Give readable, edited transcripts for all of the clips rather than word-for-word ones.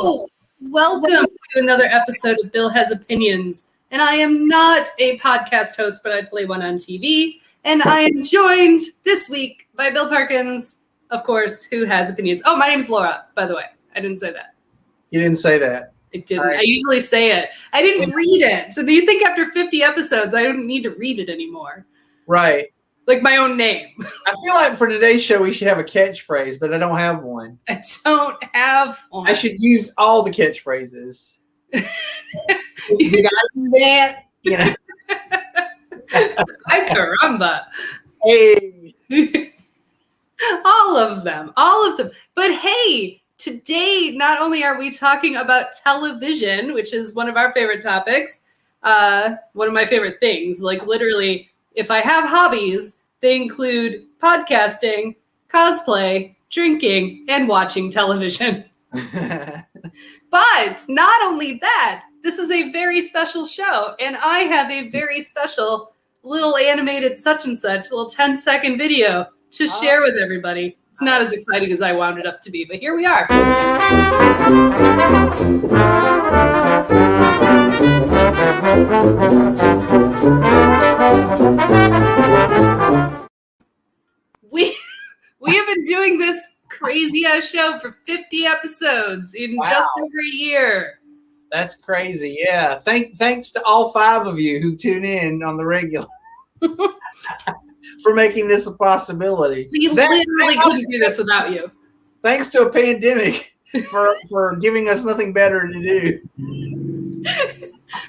Hello, welcome to another episode of Bill Has Opinions. And I am not a podcast host, but I play one on TV. And I am joined this week by Bill Parkins, of course, who has opinions. Oh, my name's Laura, by the way. I didn't say that. You didn't say that. I didn't. Right. I usually say it. I didn't read it. So do you think after 50 episodes, I don't need to read it anymore? Right. Like my own name. I feel like for today's show, we should have a catchphrase, but I don't have one. I don't have one. I should use all the catchphrases. Did I do that? You know. Ay caramba. Hey. All of them. But hey, today, not only are we talking about television, which is one of our favorite topics, one of my favorite things, like literally, if I have hobbies, they include podcasting, cosplay, drinking, and watching television. But not only that, this is a very special show, and I have a very special little animated such and such, little 10-second video to share with everybody. It's not as exciting as I wound it up to be, but here we are. We have been doing this crazy ass show for 50 episodes in just over a year. That's crazy. Yeah. Thanks to all 5 of you who tune in on the regular for making this a possibility. We literally couldn't do this without you. Thanks to a pandemic for giving us nothing better to do.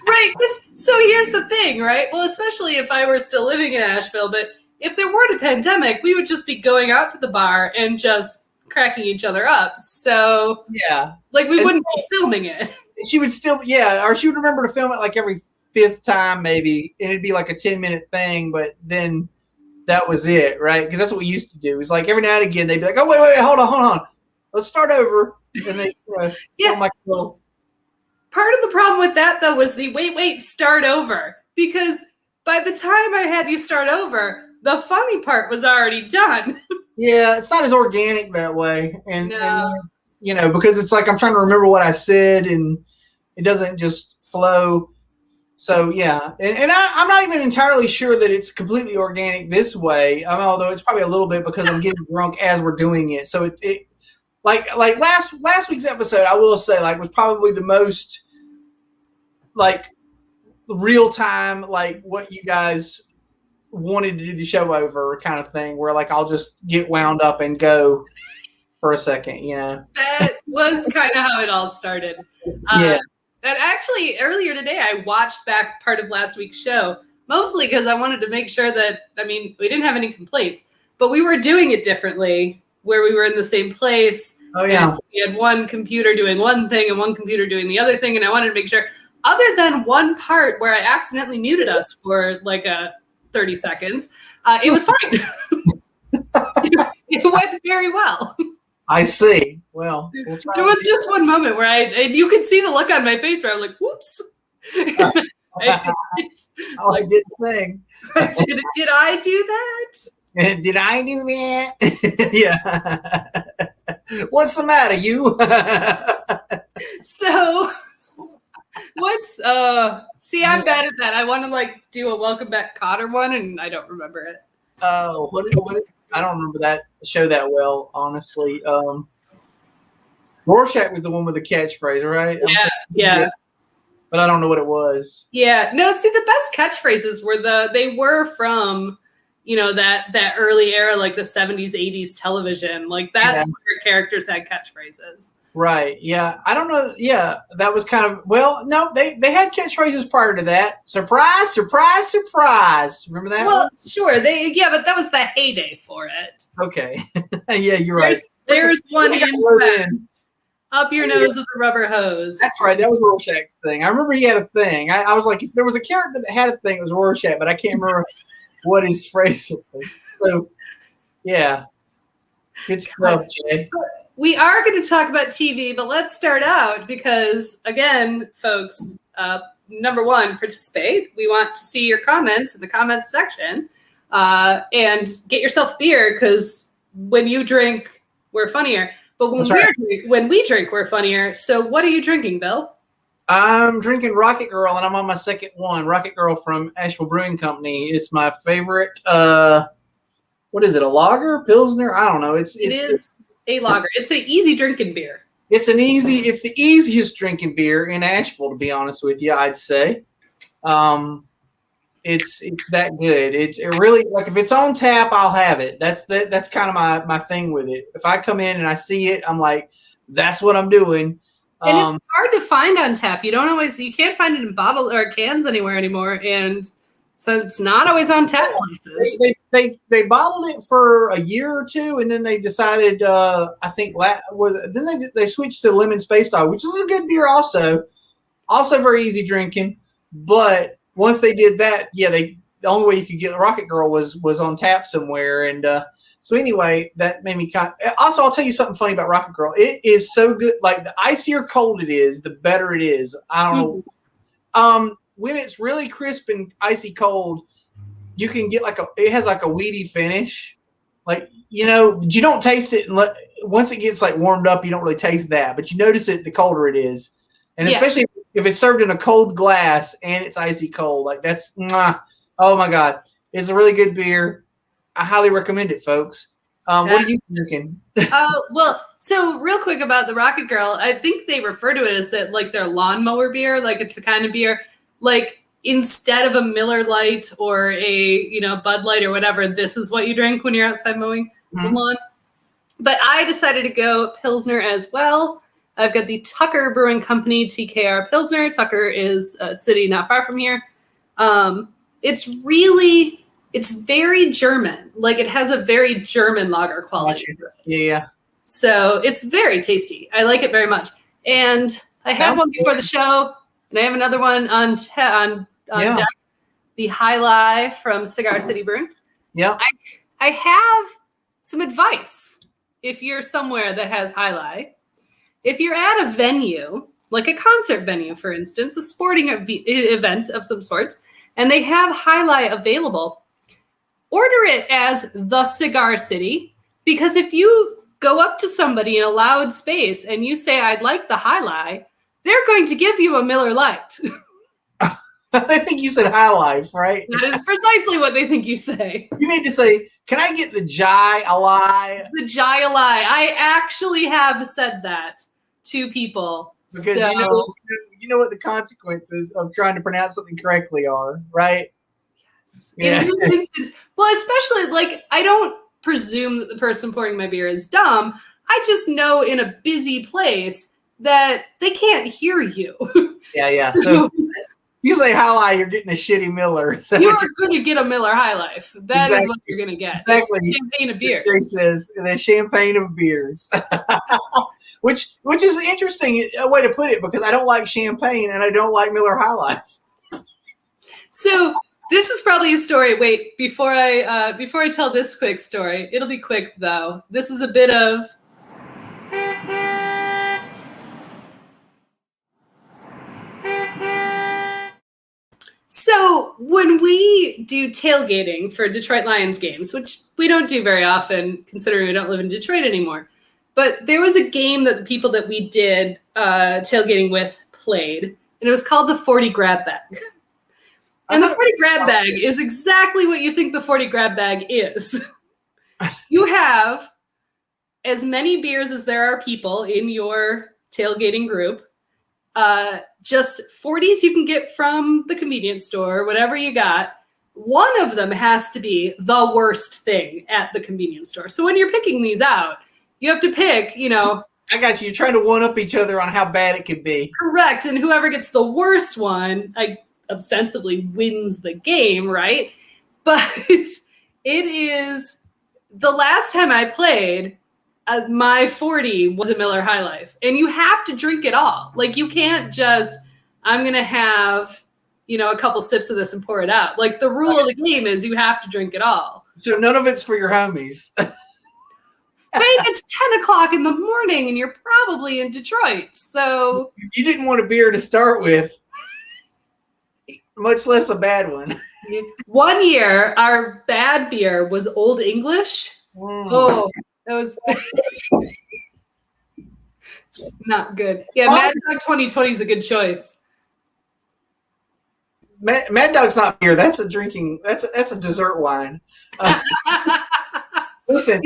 Right. So here's the thing, right? Well, especially if I were still living in Asheville, but if there weren't a pandemic, we would just be going out to the bar and just cracking each other up. So yeah, like we wouldn't be filming it. She would still, or she would remember to film it like every 5th time maybe, and it'd be like a 10-minute thing, but then that was it, right? Because that's what we used to do. It was like every now and again they'd be like, oh, wait, hold on. Let's start over. And they film like a little. Part of the problem with that, though, was the wait, start over. Because by the time I had you start over, the funny part was already done. Yeah, it's not as organic that way. And no. And because it's like I'm trying to remember what I said, and it doesn't just flow. So, yeah. And I'm not even entirely sure that it's completely organic this way, although it's probably a little bit because I'm getting drunk as we're doing it. So, it like last week's episode, I will say, like, was probably the most, like, real time, like, what you guys wanted to do the show over kind of thing, where, like, I'll just get wound up and go for a second, That was kind of how it all started. Yeah. And actually, earlier today, I watched back part of last week's show, mostly because I wanted to make sure that, we didn't have any complaints, but we were doing it differently, where we were in the same place. Oh, yeah. We had one computer doing one thing and one computer doing the other thing, and I wanted to make sure, other than one part where I accidentally muted us for like 30 seconds, it was fine. It went very well. I see. Well, there was just one moment where and you could see the look on my face where I'm like, whoops. I did the thing. Did I do that? Did I do that? Yeah. What's the matter, you? So, I'm bad at that. I want to do a Welcome Back Kotter one, and I don't remember it. Oh, I don't remember that show that well, honestly. Rorschach was the one with the catchphrase, right? Yeah. But I don't know what it was. Yeah. No, see, the best catchphrases were from, that early era, like the 70s, 80s television. Like, that's where characters had catchphrases. Right. Yeah. I don't know. Yeah. That was kind of, no, they had catchphrases prior to that. Surprise, surprise, surprise. Remember that? Well, sure. But that was the heyday for it. Okay. Yeah, you're right. There's one in fact. Up your nose with a rubber hose. That's right. That was Rorschach's thing. I remember he had a thing. I was like, if there was a character that had a thing, it was Rorschach, but I can't remember what his phrase was. So, yeah. Good stuff, Jay. We are going to talk about TV, but let's start out because, again, folks, number one, participate. We want to see your comments in the comments section, and get yourself beer because when you drink, we're funnier. But when we drink, we're funnier. So what are you drinking, Bill? I'm drinking Rocket Girl, and I'm on my second one. Rocket Girl from Asheville Brewing Company. It's my favorite. What is it? A lager, pilsner? I don't know. It is a lager. It's an easy drinking beer. It's the easiest drinking beer in Asheville, to be honest with you. I'd say. It's that good. It really, like, if it's on tap, I'll have it. That's kind of my thing with it. If I come in and I see it, I'm like, that's what I'm doing. And it's hard to find on tap. You can't find it in bottles or cans anywhere anymore, and so it's not always on tap places. They bottled it for a year or two, and then they decided, I think, they switched to lemon space dog, which is a good beer also very easy drinking, but once they did that, the only way you could get the Rocket Girl was on tap somewhere. And so anyway, that made me also, I'll tell you something funny about Rocket Girl. It is so good. Like, the icier cold it is, the better it is. I don't know. When it's really crisp and icy cold, you can get it has like a weedy finish. Like, you don't taste it. Once it gets like warmed up, you don't really taste that, but you notice it the colder it is. And especially if it's served in a cold glass and it's icy cold, like that's, oh my God. It's a really good beer. I highly recommend it, folks. What are you drinking? Well, so real quick about the Rocket Girl, I think they refer to it as that, like, their lawnmower beer. Like, it's the kind of beer, like, instead of a Miller Lite or a, Bud Light or whatever, this is what you drink when you're outside mowing the lawn. But I decided to go Pilsner as well. I've got the Tucker Brewing Company TKR Pilsner. Tucker is a city not far from here. It's very German. Like, it has a very German lager quality. Yeah. So it's very tasty. I like it very much. And I had one before the show, and I have another one on deck. The High Lie from Cigar City Brewing. Yeah. I have some advice if you're somewhere that has High Lie. If you're at a venue, like a concert venue, for instance, a sporting event of some sorts, and they have High Lie available, order it as the Cigar City, because if you go up to somebody in a loud space and you say, I'd like the High Lie, they're going to give you a Miller Lite. They think you said High Life, right? That is precisely what they think you say. You need to say, can I get the Jai Alai? The Jai Alai. I actually have said that to people. Because you know what the consequences of trying to pronounce something correctly are, right? Yes. In this instance, well, especially, like, I don't presume that the person pouring my beer is dumb. I just know in a busy place that they can't hear you. Yeah. So, you say High Life, you're getting a shitty Miller. So you are going to get a Miller High Life. That is what you're going to get. Exactly. It's champagne of beers. It says the champagne of beers, which is an interesting way to put it, because I don't like champagne and I don't like Miller High Life. So this is probably a story. Wait, before I tell this quick story, it'll be quick though. This is a bit of. So when we do tailgating for Detroit Lions games, which we don't do very often considering we don't live in Detroit anymore, but there was a game that the people that we did tailgating with played, and it was called the 40 grab bag. And the 40 grab bag is exactly what you think the 40 grab bag is. You have as many beers as there are people in your tailgating group. Just 40s you can get from the convenience store, whatever you got. One of them has to be the worst thing at the convenience store. So when you're picking these out, you have to pick, I got you. You're trying to one-up each other on how bad it could be. Correct. And whoever gets the worst one, ostensibly wins the game, right? But it is, the last time I played, my 40 was a Miller High Life, and you have to drink it all. Like, you can't just, I'm going to have, a couple sips of this and pour it out. Like, the rule of the game is you have to drink it all. So none of it's for your homies. Babe, it's 10 o'clock in the morning and you're probably in Detroit. So you didn't want a beer to start with, much less a bad one. One year, our bad beer was Old English. Oh, that was Not good. Yeah, Mad Dog 2020 is a good choice. Mad Dog's not beer. That's a drinking. That's a dessert wine. Listen,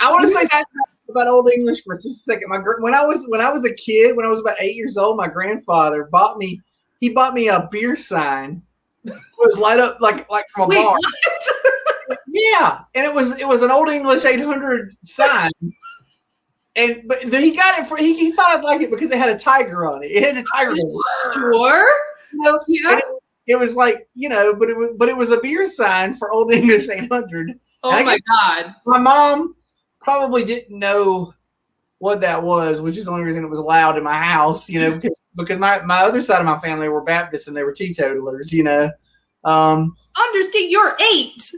I want to say something about Old English for just a second. When I was a kid, when I was about 8 years old, my grandfather bought me a beer sign. It was light up like from a bar. What? Yeah, and it was an Old English 800 sign. But he got it he thought I'd like it because it had a tiger on it. It had a tiger. Sure. Yeah. It was like, but it was a beer sign for Old English 800. Oh my God. My mom probably didn't know what that was, which is the only reason it was allowed in my house, because my other side of my family were Baptists and they were teetotalers, Understand, you're 8.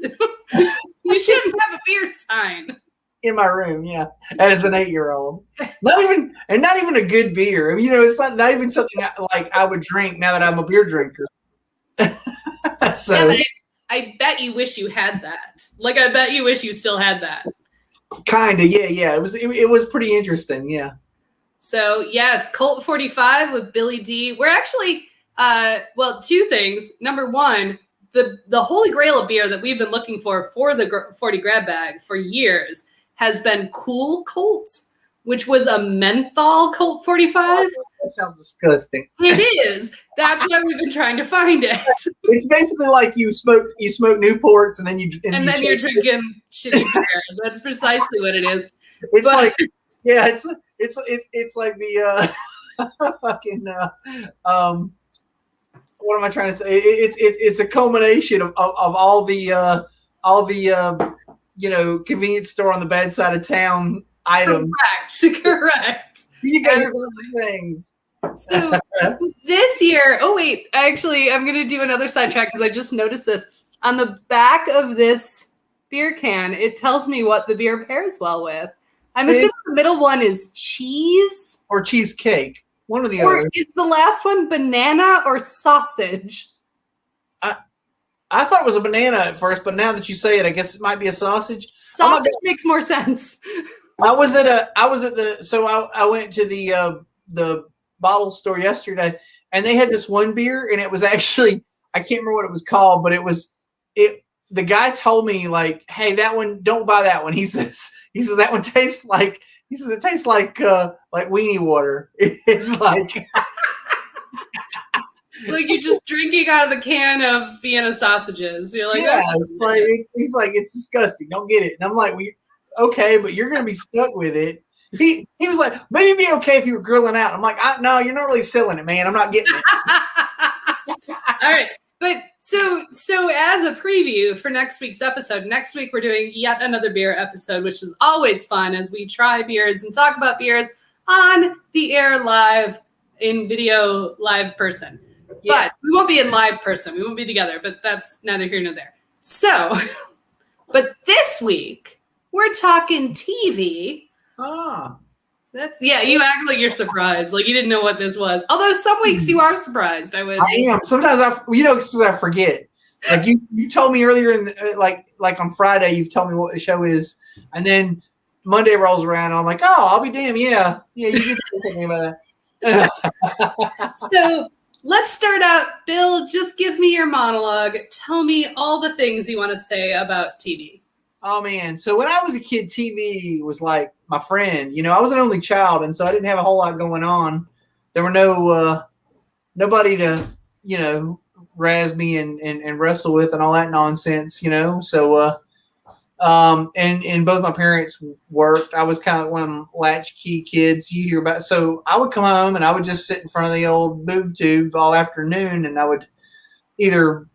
You shouldn't have a beer sign. In my room, yeah, as an 8-year-old. Not even a good beer. I mean, it's not even something like I would drink now that I'm a beer drinker. So yeah, but I bet you wish you had that. Like, I bet you wish you still had that. Kinda, yeah. It was pretty interesting, yeah. So yes, Colt 45 with Billy D. We're actually, two things. Number one, the holy grail of beer that we've been looking for the 40 grab bag for years has been Cool Colt, which was a menthol Colt 45. That sounds disgusting. It is. That's why we've been trying to find it. It's basically like you smoke Newports and then you're drinking shitty beer. That's precisely what it is. It's like the fucking what am I trying to say? It's a culmination of all the convenience store on the bad side of town items. Correct. You guys other things. So this year, actually, I'm going to do another sidetrack because I just noticed this. On the back of this beer can, it tells me what the beer pairs well with. I'm assuming the middle one is cheese. Or cheesecake. One or the other. Or is the last one banana or sausage? I thought it was a banana at first, but now that you say it, I guess it might be a sausage. Sausage makes more sense. I went to the bottle store yesterday, and they had this one beer, and it was actually, I can't remember what it was called, but the guy told me, like, hey, that one, don't buy that one. He says that one tastes like, it tastes like weenie water. It's like like you're just drinking out of the can of Vienna sausages. You're like, yeah, he's like, it's disgusting. Don't get it. And I'm like, okay, but you're gonna be stuck with it. He was like, maybe it'd be okay if you were grilling out. I'm like, no, you're not really selling it, man. I'm not getting it. All right. But so as a preview for next week's episode, next week we're doing yet another beer episode, which is always fun as we try beers and talk about beers on the air live in video live person. Yeah. But we won't be in live person. We won't be together, but that's neither here nor there. So, but this week we're talking TV. You act like you're surprised, like you didn't know what this was. Although some weeks you are surprised. I am. Sometimes because I forget. Like you told me earlier like on Friday, you've told me what the show is, and then Monday rolls around, and I'm like, oh, I'll be damned. Yeah, you did say something about that. So let's start out. Bill, just give me your monologue. Tell me all the things you want to say about TV. Oh, man. So when I was a kid, TV was like my friend. I was an only child, and so I didn't have a whole lot going on. There were nobody to, razz me and wrestle with and all that nonsense, So, and both my parents worked. I was kind of one of them latchkey kids you hear about. So I would come home, and I would just sit in front of the old boob tube all afternoon, and I would either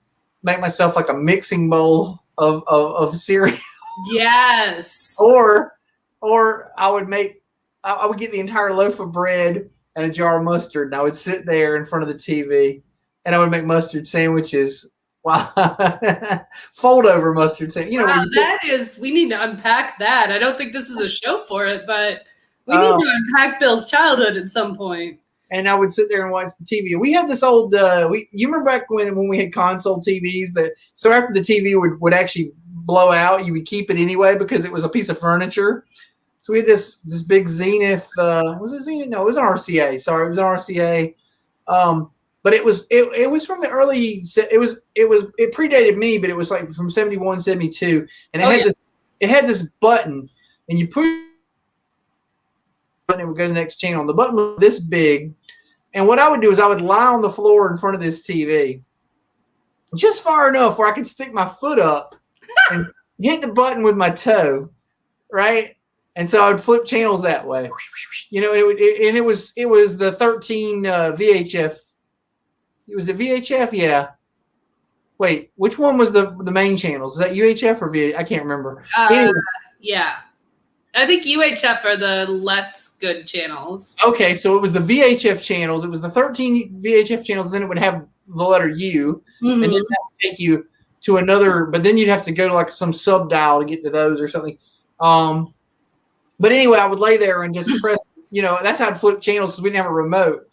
make myself like a mixing bowl of cereal. Yes. Or I would get the entire loaf of bread and a jar of mustard, and I would sit there in front of the TV, and I would make mustard sandwiches. Wow. Fold over mustard sandwiches. We need to unpack that. I don't think this is a show for it, but we need to unpack Bill's childhood at some point. And I would sit there and watch the TV. We had this old, you remember back when we had console TVs so after the TV would actually blow out, you would keep it anyway because it was a piece of furniture. So we had this big Zenith. Was it Zenith? No, it was an RCA. Sorry, it was an RCA. But it was from the early. It predated me, but it was like from 71, 72, and it had this button, and you push button, it would go to the next channel. And the button was this big, and what I would do is I would lie on the floor in front of this TV, just far enough where I could stick my foot up and hit the button with my toe, right? And so I would flip channels that way, you know. It was the 13 VHF. It was a VHF, yeah. Wait, which one was the main channels? Is that UHF or VHF? I can't remember. Anyway. Yeah. I think UHF are the less good channels. Okay, so it was the VHF channels. It was the 13 VHF channels, and then it would have the letter U, and then that would take you to another, but then you'd have to go to like some sub dial to get to those or something. But anyway, I would lay there and just press, you know, that's how I'd flip channels because we didn't have a remote.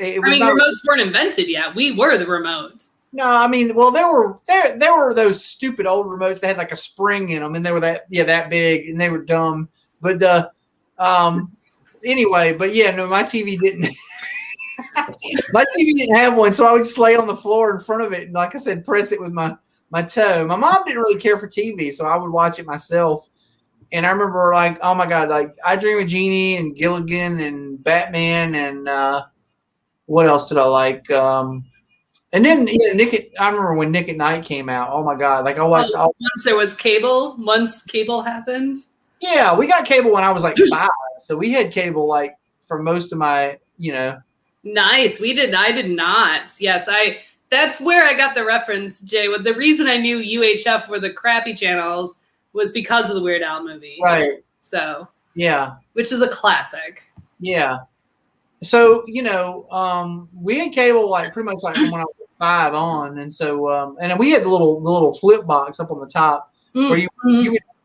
Remotes weren't invented yet. We were the remote. No, I mean, well, there were those stupid old remotes that had like a spring in them, and they were that big, and they were dumb. But anyway, but yeah, no, my TV didn't. My TV didn't have one, so I would just lay on the floor in front of it, and like I said, press it with my toe. My mom didn't really care for TV, so I would watch it myself. And I remember, like, oh my God, like I Dream of Jeannie and Gilligan and Batman and what else did I like? And then I remember when Nick at Night came out. Oh my God, like I watched. Once there was cable, once cable happened. Yeah, we got cable when I was like 5, so we had cable like for most of my, you know. Nice. I did not. Yes, that's where I got the reference, Jay. With the reason I knew UHF were the crappy channels was because of the Weird Al movie. Right. So. Yeah. Which is a classic. Yeah. So, you know, we had cable like pretty much like when I was 5 on, and so and we had the little flip box up on the top where you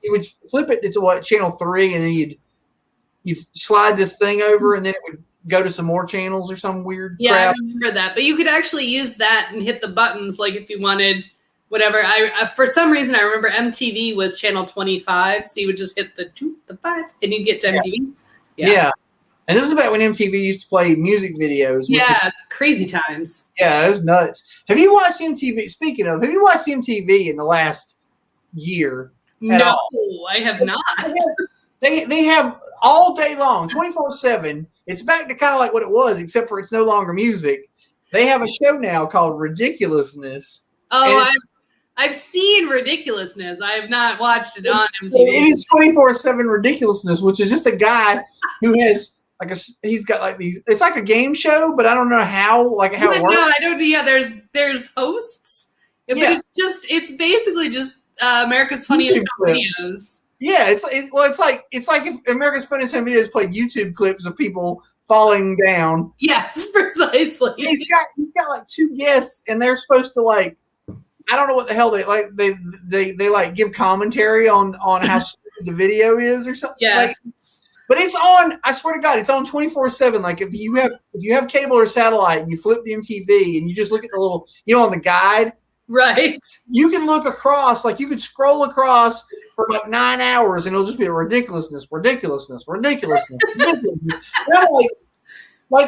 would flip it to what, channel 3, and then you'd slide this thing over, and then it would go to some more channels or some weird crap. I remember that. But you could actually use that and hit the buttons, like if you wanted whatever. I for some reason I remember MTV was channel 25, so you would just hit the 2, the 5, and you'd get to MTV. Yeah. And this is about when MTV used to play music videos. Yeah, it's crazy times. Yeah, it was nuts. Have you watched MTV? Speaking of, have you watched MTV in the last year? No, I have not. They have all day long, 24/7. It's back to kind of like what it was, except for it's no longer music. They have a show now called Ridiculousness. Oh, I've seen Ridiculousness. I have not watched it on MTV. It is 24/7 Ridiculousness, which is just a guy who has he's got like these. It's like a game show, but I don't know how it works. No, I don't. Yeah, there's hosts, but it's basically just America's Funniest Home Videos. Yeah, it's like if America's Funniest Home Videos played YouTube clips of people falling down. Yes, precisely. And he's got like 2 guests, and they're supposed to like, I don't know what the hell they like. They like give commentary on how stupid the video is or something. Yeah. Like, but it's on. I swear to God, it's on 24/7. Like if you have cable or satellite, and you flip the MTV and you just look at the little, on the guide. Right. You can look across, like you could scroll across for like 9 hours, and it'll just be ridiculousness. Like,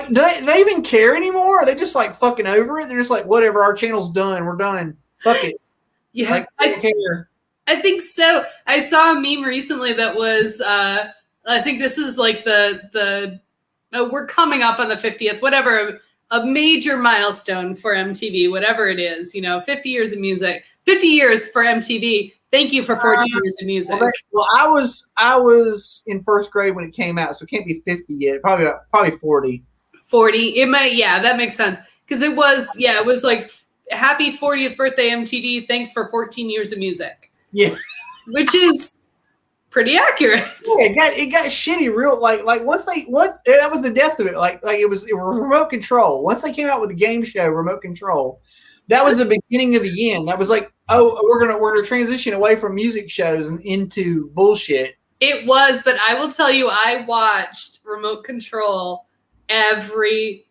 do they even care anymore? Are they just like fucking over it? They're just like, whatever, our channel's done. We're done. Fuck it. Yeah. Like, I don't care. I think so. I saw a meme recently that was, I think this is like we're coming up on the 50th, whatever, a major milestone for MTV, whatever it is, 50 years of music, 50 years for MTV. Thank you for 14 years of music. Well, I was in first grade when it came out, so it can't be 50 yet. Probably 40. 40. It might, yeah, that makes sense. Because it was like, happy 40th birthday, MTV. Thanks for 14 years of music. Yeah. Which is pretty accurate. Yeah, it got shitty real like once that was the death of it. Like it was remote control. Once they came out with the game show Remote Control, that was the beginning of the end. That was like, oh, we're gonna transition away from music shows and into bullshit. It was, but I will tell you, I watched Remote Control every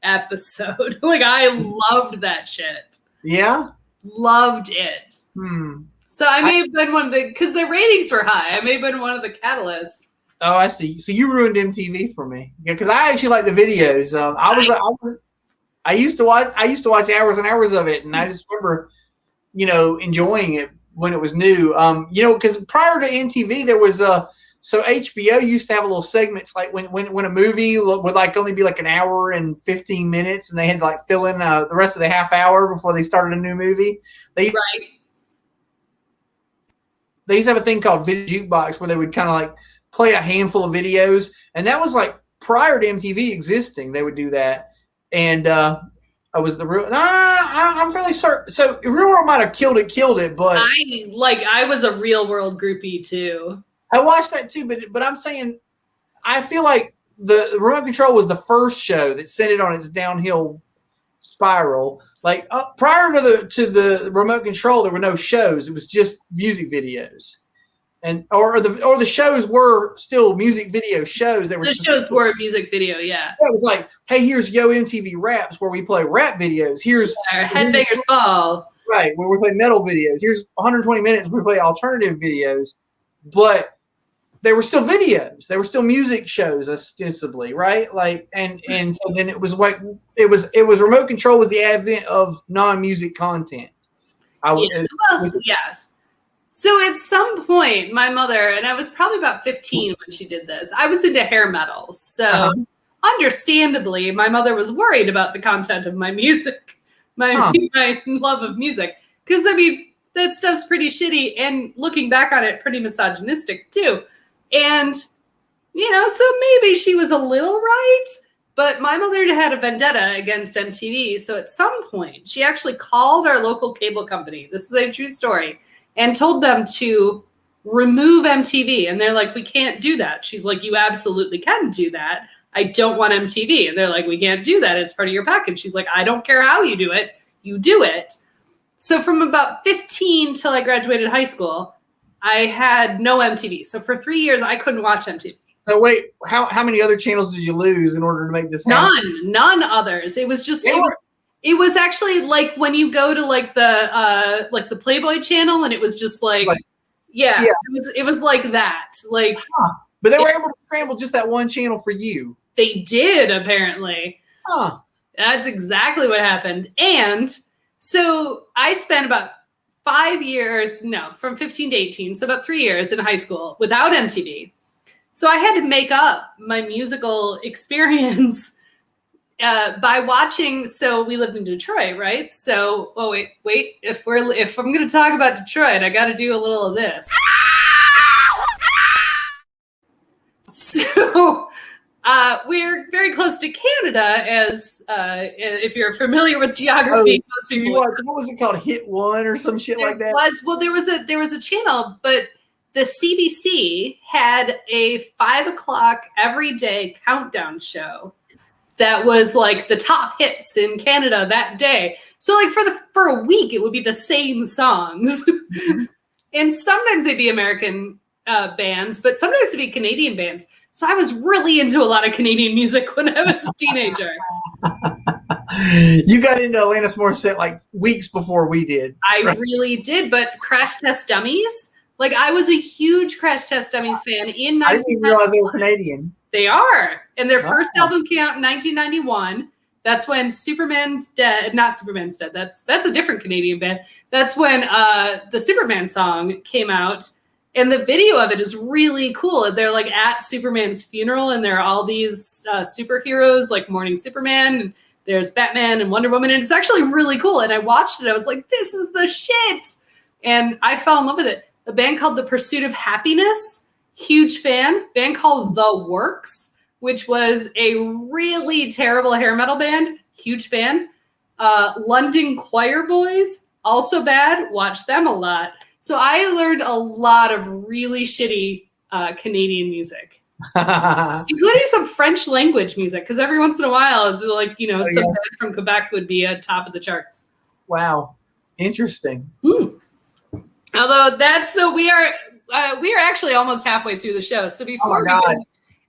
episode. Like I loved that shit. Yeah? Loved it. So I may have been one of because the ratings were high. I may have been one of the catalysts. Oh, I see. So you ruined MTV for me. Yeah, because I actually like the videos. I used to watch. I used to watch hours and hours of it, and I just remember, enjoying it when it was new. Because prior to MTV, there was so HBO used to have a little segments like when a movie would like only be like an hour and 15 minutes, and they had to like fill in the rest of the half hour before they started a new movie. They used to have a thing called Video Jukebox where they would kind of like play a handful of videos, and that was like prior to MTV existing. They would do that, and I was the real. I'm fairly certain. So Real World might have killed it, but I was a Real World groupie too. I watched that too, but I'm saying I feel like the Remote Control was the first show that sent it on its downhill spiral. Like prior to the Remote Control, there were no shows. It was just music videos. And or the shows were still music video shows. The shows were music video, yeah. It was like, hey, here's Yo MTV Raps where we play rap videos. Here's Headbangers Ball, right, where we play metal videos. Here's 120 minutes where we play alternative videos, but they were still videos. They were still music shows ostensibly, right? Like and so then it was like it was Remote Control was the advent of non-music content. Yes. So at some point, my mother, and I was probably about 15 when she did this, I was into hair metal. So understandably, my mother was worried about the content of my music, my love of music. Because, I mean, that stuff's pretty shitty. And looking back on it, pretty misogynistic too. And, so maybe she was a little right. But my mother had a vendetta against MTV. So at some point, she actually called our local cable company. This is a true story. And told them to remove MTV. And they're like, we can't do that. She's like, you absolutely can do that. I don't want MTV. And they're like, we can't do that. It's part of your package. She's like, I don't care how you do it. You do it. So from about 15 till I graduated high school, I had no MTV. So for 3 years, I couldn't watch MTV. So wait, how many other channels did you lose in order to make this happen? None others. It was just... It was actually like when you go to like the Playboy channel, and it was just it was like that. Like, but they were able to scramble just that one channel for you. They did, apparently. That's exactly what happened. And so I spent about 5 years, from 15 to 18, so about 3 years in high school without MTV. So I had to make up my musical experience by watching. So we lived in Detroit, right? So, wait. If I'm going to talk about Detroit, I got to do a little of this. So we're very close to Canada, as if you're familiar with geography. Most people. What was it called? Hit One or some shit like that? There was a channel, but the CBC had a 5 o'clock every day countdown show that was like the top hits in Canada that day. So like for a week, it would be the same songs. And sometimes they'd be American bands, but sometimes it'd be Canadian bands. So I was really into a lot of Canadian music when I was a teenager. You got into Alanis Morissette like weeks before we did. I really did, but Crash Test Dummies, like I was a huge Crash Test Dummies fan in 1991. I didn't even realize they were Canadian. They are. And their first album came out in 1991. That's when Superman's Dead. Not Superman's Dead. That's a different Canadian band. That's when the Superman song came out. And the video of it is really cool. They're like at Superman's funeral, and there are all these superheroes like Morning Superman. And there's Batman and Wonder Woman. And it's actually really cool. And I watched it. I was like, this is the shit. And I fell in love with it. A band called The Pursuit of Happiness. Huge fan. Band called The Works, which was a really terrible hair metal band. Huge fan. London Choir Boys, also bad. Watch them a lot. So I learned a lot of really shitty Canadian music, including some French language music. Because every once in a while, like some band from Quebec would be at top of the charts. Wow, interesting. Although we are actually almost halfway through the show. So before we go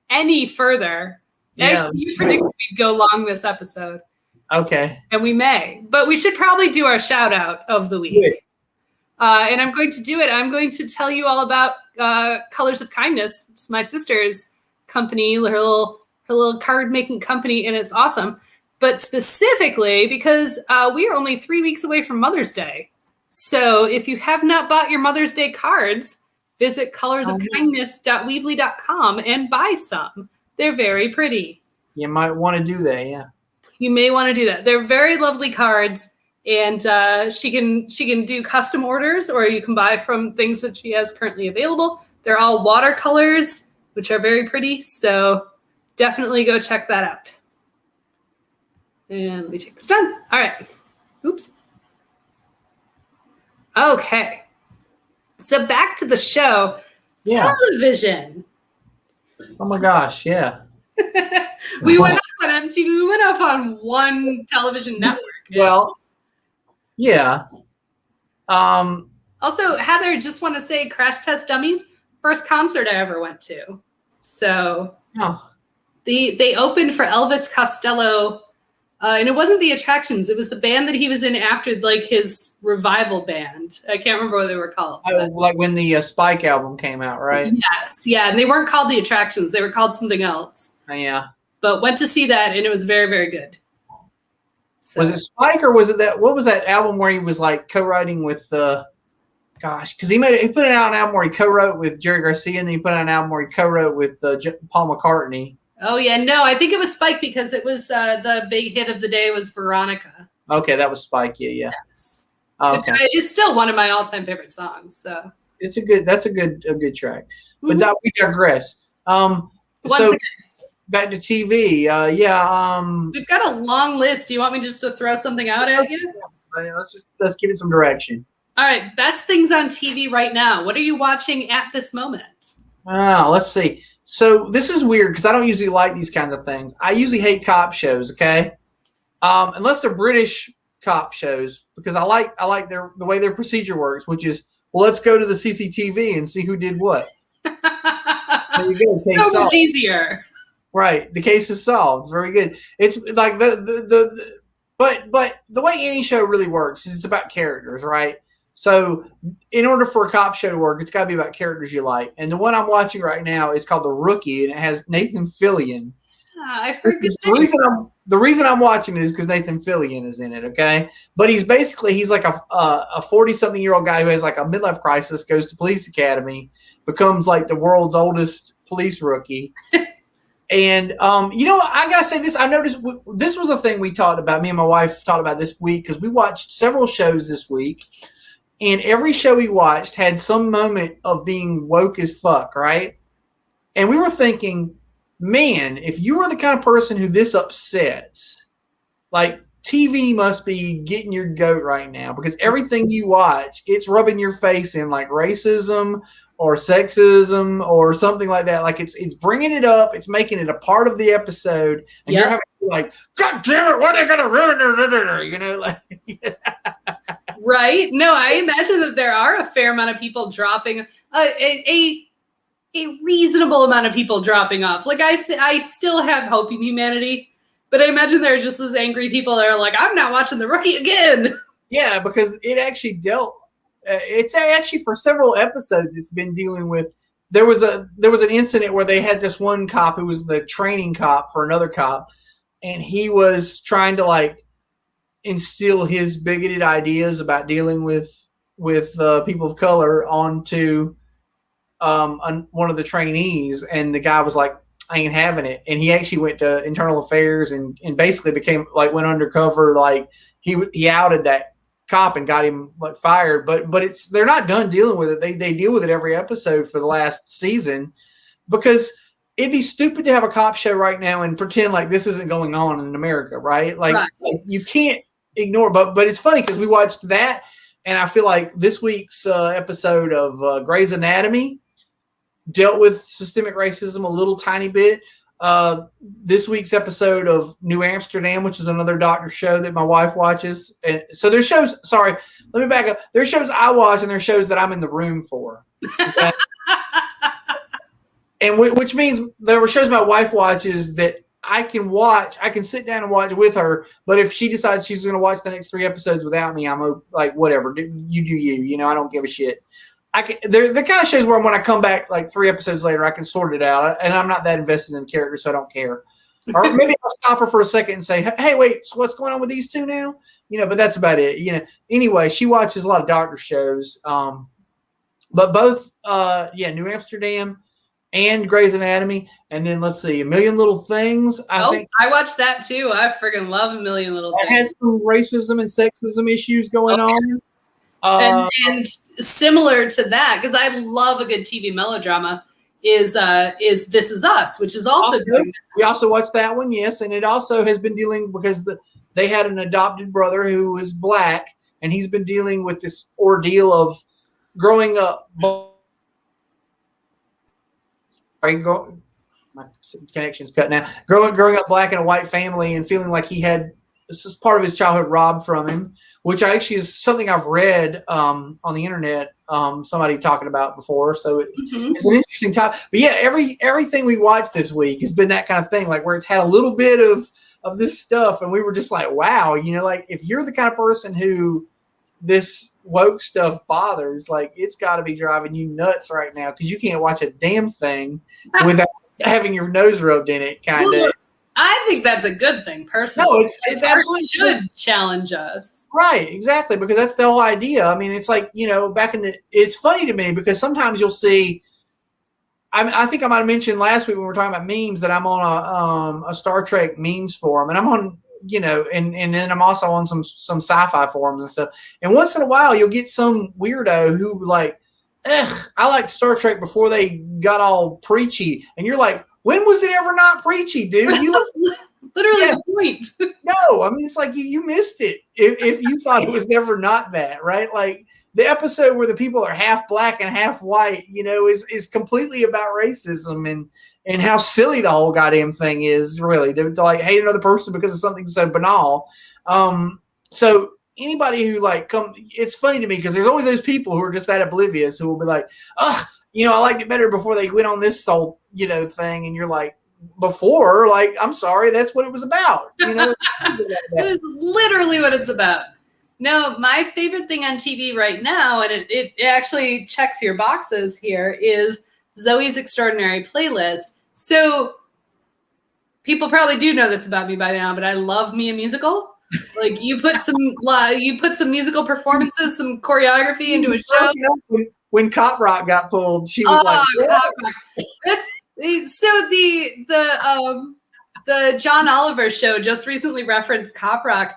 any further, actually, you predicted we'd go long this episode. Okay. And we may, but we should probably do our shout out of the week. And I'm going to do it. I'm going to tell you all about Colors of Kindness. It's my sister's company, her little card making company, and it's awesome. But specifically because we are only 3 weeks away from Mother's Day. So if you have not bought your Mother's Day cards, visit colorsofkindness.weebly.com and buy some. They're very pretty. You might want to do that, yeah. You may want to do that. They're very lovely cards, and she can do custom orders, or you can buy from things that she has currently available. They're all watercolors, which are very pretty, so definitely go check that out. And let me take this down. All right. Oops. Okay. So back to the show. Yeah. Television. Oh my gosh, yeah. We went off on MTV. We went off on one television network. Well, yeah. Also, Heather, just want to say Crash Test Dummies, first concert I ever went to. So they opened for Elvis Costello. And it wasn't the Attractions. It was the band that he was in after, like, his revival band. I can't remember what they were called. Like when the Spike album came out, right? Yes, yeah. And they weren't called the Attractions. They were called something else. Yeah. But went to see that, and it was very, very good. So. Was it Spike, or was it what was that album where he was, like, co-writing with because he put out an album where he co-wrote with Jerry Garcia, and then he put out an album where he co-wrote with Paul McCartney. Oh, yeah. No, I think it was Spike because it was the big hit of the day was Veronica. Okay, that was Spike. Yeah. Yes. Okay. Which is still one of my all-time favorite songs. So that's a good track. Mm-hmm. But we digress. Back to TV. We've got a long list. Do you want me just to throw something out at you? Let's give it some direction. All right. Best things on TV right now. What are you watching at this moment? Let's see. So this is weird because I don't usually like these kinds of things. I usually hate cop shows, okay? Unless they're British cop shows, because I like the way their procedure works, which is, well, let's go to the CCTV and see who did what. There you go. So much easier. Right. The case is solved. Very good. It's like but the way any show really works is it's about characters, right? So in order for a cop show to work, it's got to be about characters you like. And the one I'm watching right now is called The Rookie, and it has Nathan Fillion. I've heard good things. The reason I'm watching it is because Nathan Fillion is in it, okay? But he's like a 40-something-year-old guy who has like a midlife crisis, goes to police academy, becomes like the world's oldest police rookie. And, I got to say this. I noticed this was a thing we talked about. Me and my wife talked about this week because we watched several shows this week. And every show we watched had some moment of being woke as fuck, right? And we were thinking, man, if you were the kind of person who this upsets, like TV must be getting your goat right now because everything you watch, it's rubbing your face in like racism or sexism or something like that. Like it's bringing it up. It's making it a part of the episode. And you're having to be like, God damn it, what are they going to ruin? You know, like... Right? No, I imagine that there are a fair amount of people dropping, a reasonable amount of people dropping off. Like I still have hope in humanity, but I imagine there are just those angry people that are like, I'm not watching The Rookie again. Yeah, because it actually it's actually for several episodes it's been dealing with. There was an incident where they had this one cop who was the training cop for another cop, and he was trying to like instill his bigoted ideas about dealing with people of color onto one of the trainees, and the guy was like, I ain't having it. And he actually went to internal affairs and basically went undercover. Like he outed that cop and got him like fired. But they're not done dealing with it. They deal with it every episode for the last season, because it'd be stupid to have a cop show right now and pretend like this isn't going on in America, right? Like you can't ignore, but it's funny because we watched that, and I feel like this week's episode of Grey's Anatomy dealt with systemic racism a little tiny bit. This week's episode of New Amsterdam, which is another doctor show that my wife watches, and so there's shows. Sorry, let me back up. There's shows I watch, and there's shows that I'm in the room for. Okay? And which means there were shows my wife watches that I can sit down and watch with her, but if she decides she's going to watch the next 3 episodes without me, I'm like, whatever, you do you, I don't give a shit. they're the kind of shows where when I come back like 3 episodes later, I can sort it out, and I'm not that invested in the characters, so I don't care. Or maybe I'll stop her for a second and say, "Hey, wait, so what's going on with these two now?" But that's about it. Anyway, she watches a lot of doctor shows, but both, New Amsterdam and Grey's Anatomy, and then let's see, A Million Little Things. I think I watched that too. I freaking love A Million Little Things. It has some racism and sexism issues going on. And similar to that, because I love a good TV melodrama, is This Is Us, which is also doing that. We also watched that one, yes, and it also has been dealing because they had an adopted brother who was black, and he's been dealing with this ordeal of growing up. My connection's cut now. Growing up black in a white family and feeling like he had this is part of his childhood robbed from him, which actually is something I've read on the internet. Somebody talking about before, so it's an interesting topic. But yeah, everything we watched this week has been that kind of thing, like where it's had a little bit of this stuff, and we were just like, wow, like if you're the kind of person who this woke stuff bothers, like it's got to be driving you nuts right now because you can't watch a damn thing without having your nose rubbed in it, kind of. I think that's a good thing, personally. No, it's absolutely should challenge us. Right, exactly, because that's the whole idea. I mean, it's like, it's funny to me because sometimes you'll see, I think I might have mentioned last week when we were talking about memes that I'm on a Star Trek memes forum, and I'm on, and then I'm also on some sci-fi forums and stuff. And once in a while, you'll get some weirdo who like, I liked Star Trek before they got all preachy. And you're like, when was it ever not preachy, dude? You literally the point. No, I mean, it's like you missed it if you thought it was never not that, right? Like the episode where the people are half black and half white, is completely about racism and how silly the whole goddamn thing is, really, to like hate another person because of something so banal. So anybody who it's funny to me because there's always those people who are just that oblivious who will be like, I liked it better before they went on this whole, thing. And you're like, before, like, I'm sorry, that's what it was about. That is literally what it's about. No, my favorite thing on TV right now, and it actually checks your boxes here, is Zoe's Extraordinary Playlist. So people probably do know this about me by now, but I love me a musical. Like you put some musical performances, some choreography into a show. When Cop Rock got pulled, she was like, Cop Rock. So the John Oliver show just recently referenced Cop Rock,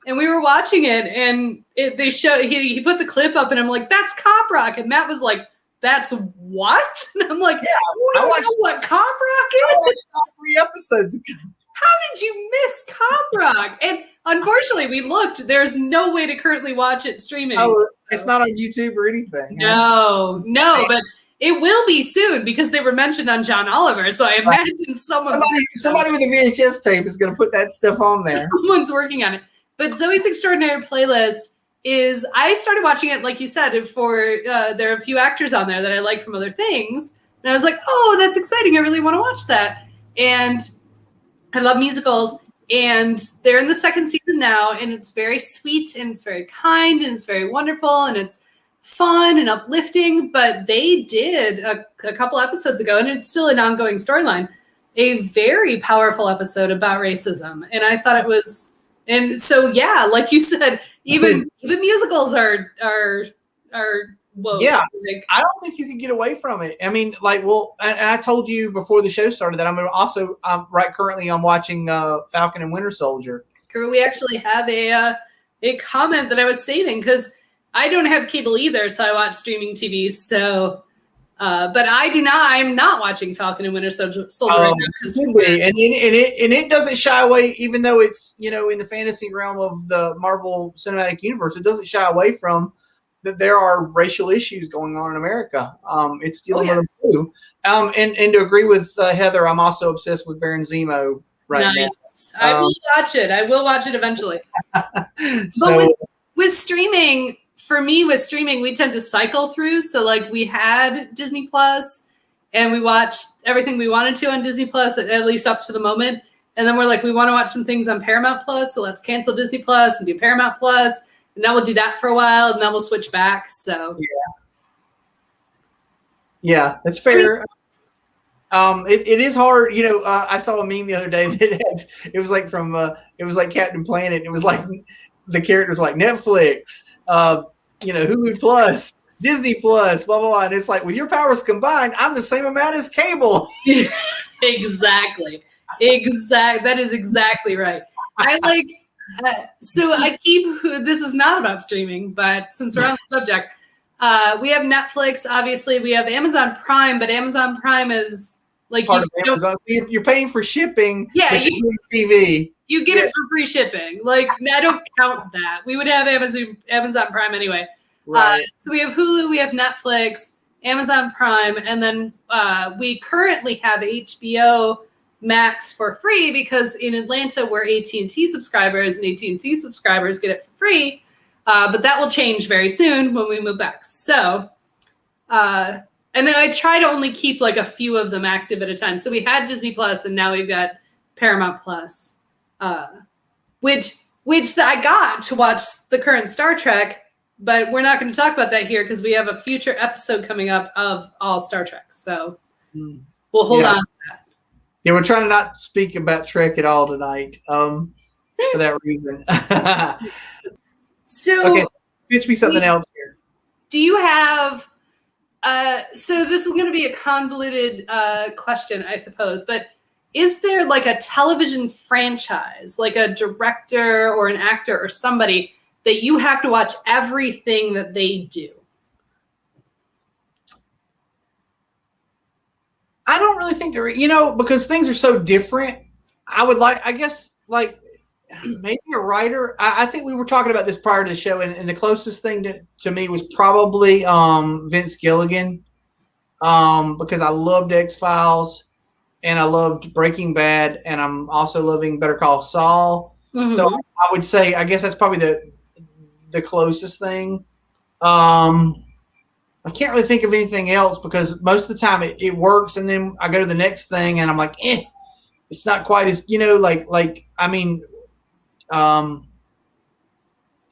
and we were watching it, and he put the clip up, and I'm like, that's Cop Rock, and Matt was like, that's what? And I'm like, you don't know what Cop Rock is? I watched 3 episodes ago. How did you miss Cop Rock? And unfortunately, we looked. There's no way to currently watch it streaming. It's not on YouTube or anything. No, but it will be soon because they were mentioned on John Oliver. So I imagine somebody with a VHS tape is going to put that stuff on there. Someone's working on it. But Zoe's Extraordinary Playlist I started watching it, like you said, for there are a few actors on there that I like from other things. And I was like, oh, that's exciting. I really want to watch that. And I love musicals. And they're in the 2nd season now. And it's very sweet and it's very kind and it's very wonderful. And it's fun and uplifting. But they did a couple episodes ago, and it's still an ongoing storyline, a very powerful episode about racism. And I thought it was, and so, yeah, like you said, even musicals are woke. Yeah, I don't think you can get away from it. I mean, and I told you before the show started that I'm watching Falcon and Winter Soldier. We actually have a comment that I was saving because I don't have cable either, so I watch streaming TV. So, but I'm not watching Falcon and Winter Soldier right now and it doesn't shy away, even though it's in the fantasy realm of the Marvel Cinematic Universe. It doesn't shy away from that there are racial issues going on in America. It's dealing with them too. And to agree with Heather, I'm also obsessed with Baron Zemo right now. I will watch it. I will watch it eventually. So but with streaming, for me, we tend to cycle through. So like we had Disney Plus and we watched everything we wanted to on Disney Plus, at least up to the moment. And then we're like, we want to watch some things on Paramount Plus. So let's cancel Disney Plus and do Paramount Plus. And then we'll do that for a while, and then we'll switch back. So, Yeah, that's fair. It is hard. I saw a meme the other day it was like from it was like Captain Planet. It was like the characters were like Netflix, Hulu Plus, Disney Plus, blah blah blah. And it's like, with your powers combined, I'm the same amount as cable. Exactly. That is exactly right. So I keep, this is not about streaming, but since we're on the subject, we have Netflix, obviously we have Amazon Prime, but Amazon Prime is like, part of Amazon. You're paying for shipping, yeah, but you get TV. You get it for free shipping. Like, I don't count that. We would have Amazon Prime anyway. Right. So we have Hulu, we have Netflix, Amazon Prime, and then we currently have HBO Max for free because in Atlanta we're AT&T subscribers, and AT&T subscribers get it for free. But that will change very soon when we move back. So, and then I try to only keep like a few of them active at a time. So we had Disney Plus, and now we've got Paramount Plus, which I got to watch the current Star Trek. But we're not going to talk about that here because we have a future episode coming up of all Star Trek. So we'll hold on to that. Yeah, we're trying to not speak about Trek at all tonight for that reason. So, okay, pitch me something else here. Do you have so this is going to be a convoluted question, I suppose, but is there like a television franchise, like a director or an actor or somebody that you have to watch everything that they do? I don't really think there, because things are so different. I guess, maybe a writer. I think we were talking about this prior to the show, and the closest thing to me was probably Vince Gilligan, because I loved X-Files and I loved Breaking Bad, and I'm also loving Better Call Saul. Mm-hmm. So I would say, I guess that's probably the closest thing. I can't really think of anything else because most of the time it works, and then I go to the next thing and I'm like, it's not quite as,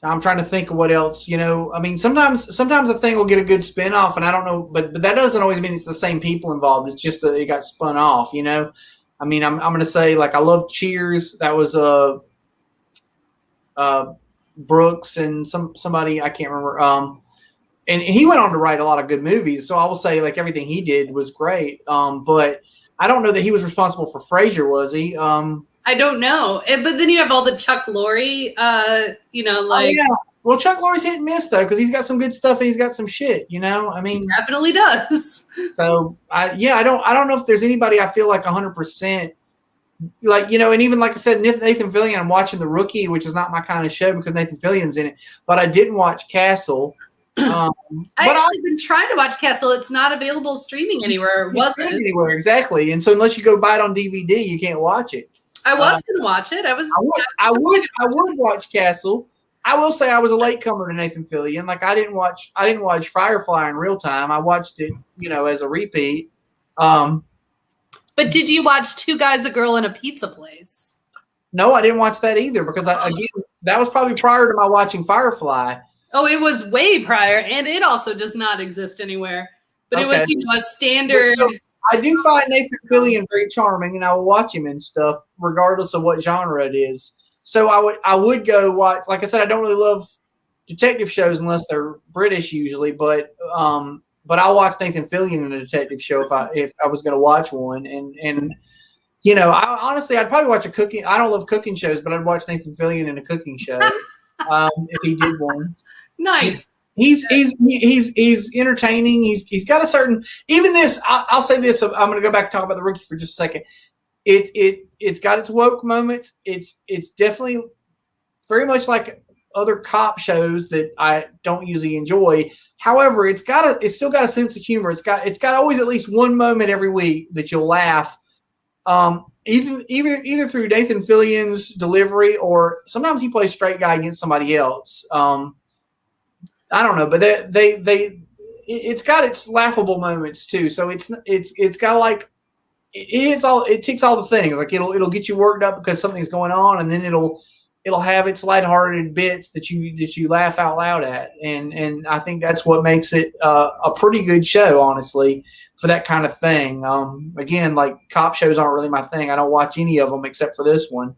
I'm trying to think of what else, sometimes a thing will get a good spin-off, and I don't know, but that doesn't always mean it's the same people involved. It's just that it got spun off, I'm going to say, I love Cheers. That was Brooks and somebody, I can't remember. And he went on to write a lot of good movies. So I will say, everything he did was great. But I don't know that he was responsible for Frasier, was he? I don't know. But then you have all the Chuck Lorre, Oh, yeah. Well, Chuck Lorre's hit and miss, though, because he's got some good stuff and he's got some shit, He definitely does. So, I don't know if there's anybody I feel like 100%. And even like I said, Nathan Fillion, I'm watching The Rookie, which is not my kind of show because Nathan Fillion's in it. But I didn't watch Castle. I've been trying to watch Castle. It's not available streaming anywhere. Wasn't anywhere, exactly. And so unless you go buy it on DVD, you can't watch it. I was going to watch it. I would watch Castle. I will say I was a latecomer to Nathan Fillion. I didn't watch Firefly in real time. I watched it, as a repeat. But did you watch Two Guys, a Girl, and a Pizza Place? No, I didn't watch that either because that was probably prior to my watching Firefly. Oh, it was way prior, and it also does not exist anywhere. But It was, a standard. So I do find Nathan Fillion very charming, and I will watch him and stuff, regardless of what genre it is. So I would go watch. Like I said, I don't really love detective shows unless they're British usually, but I'll watch Nathan Fillion in a detective show if I was going to watch one, and honestly, I'd probably watch a cooking. I don't love cooking shows, but I'd watch Nathan Fillion in a cooking show if he did one. Nice. He's entertaining. He's got a certain, even this. I'll say this. I'm going to go back and talk about The Rookie for just a second. It's got its woke moments. It's definitely very much like other cop shows that I don't usually enjoy. However, it's still got a sense of humor. It's got always at least one moment every week that you'll laugh. Either through Nathan Fillion's delivery, or sometimes he plays straight guy against somebody else. I don't know, but it's got its laughable moments too. So it's got it ticks all the things. It'll get you worked up because something's going on, and then it'll it'll have its lighthearted bits that you laugh out loud at, and I think that's what makes it a pretty good show, honestly, for that kind of thing. Again, like cop shows aren't really my thing. I don't watch any of them except for this one.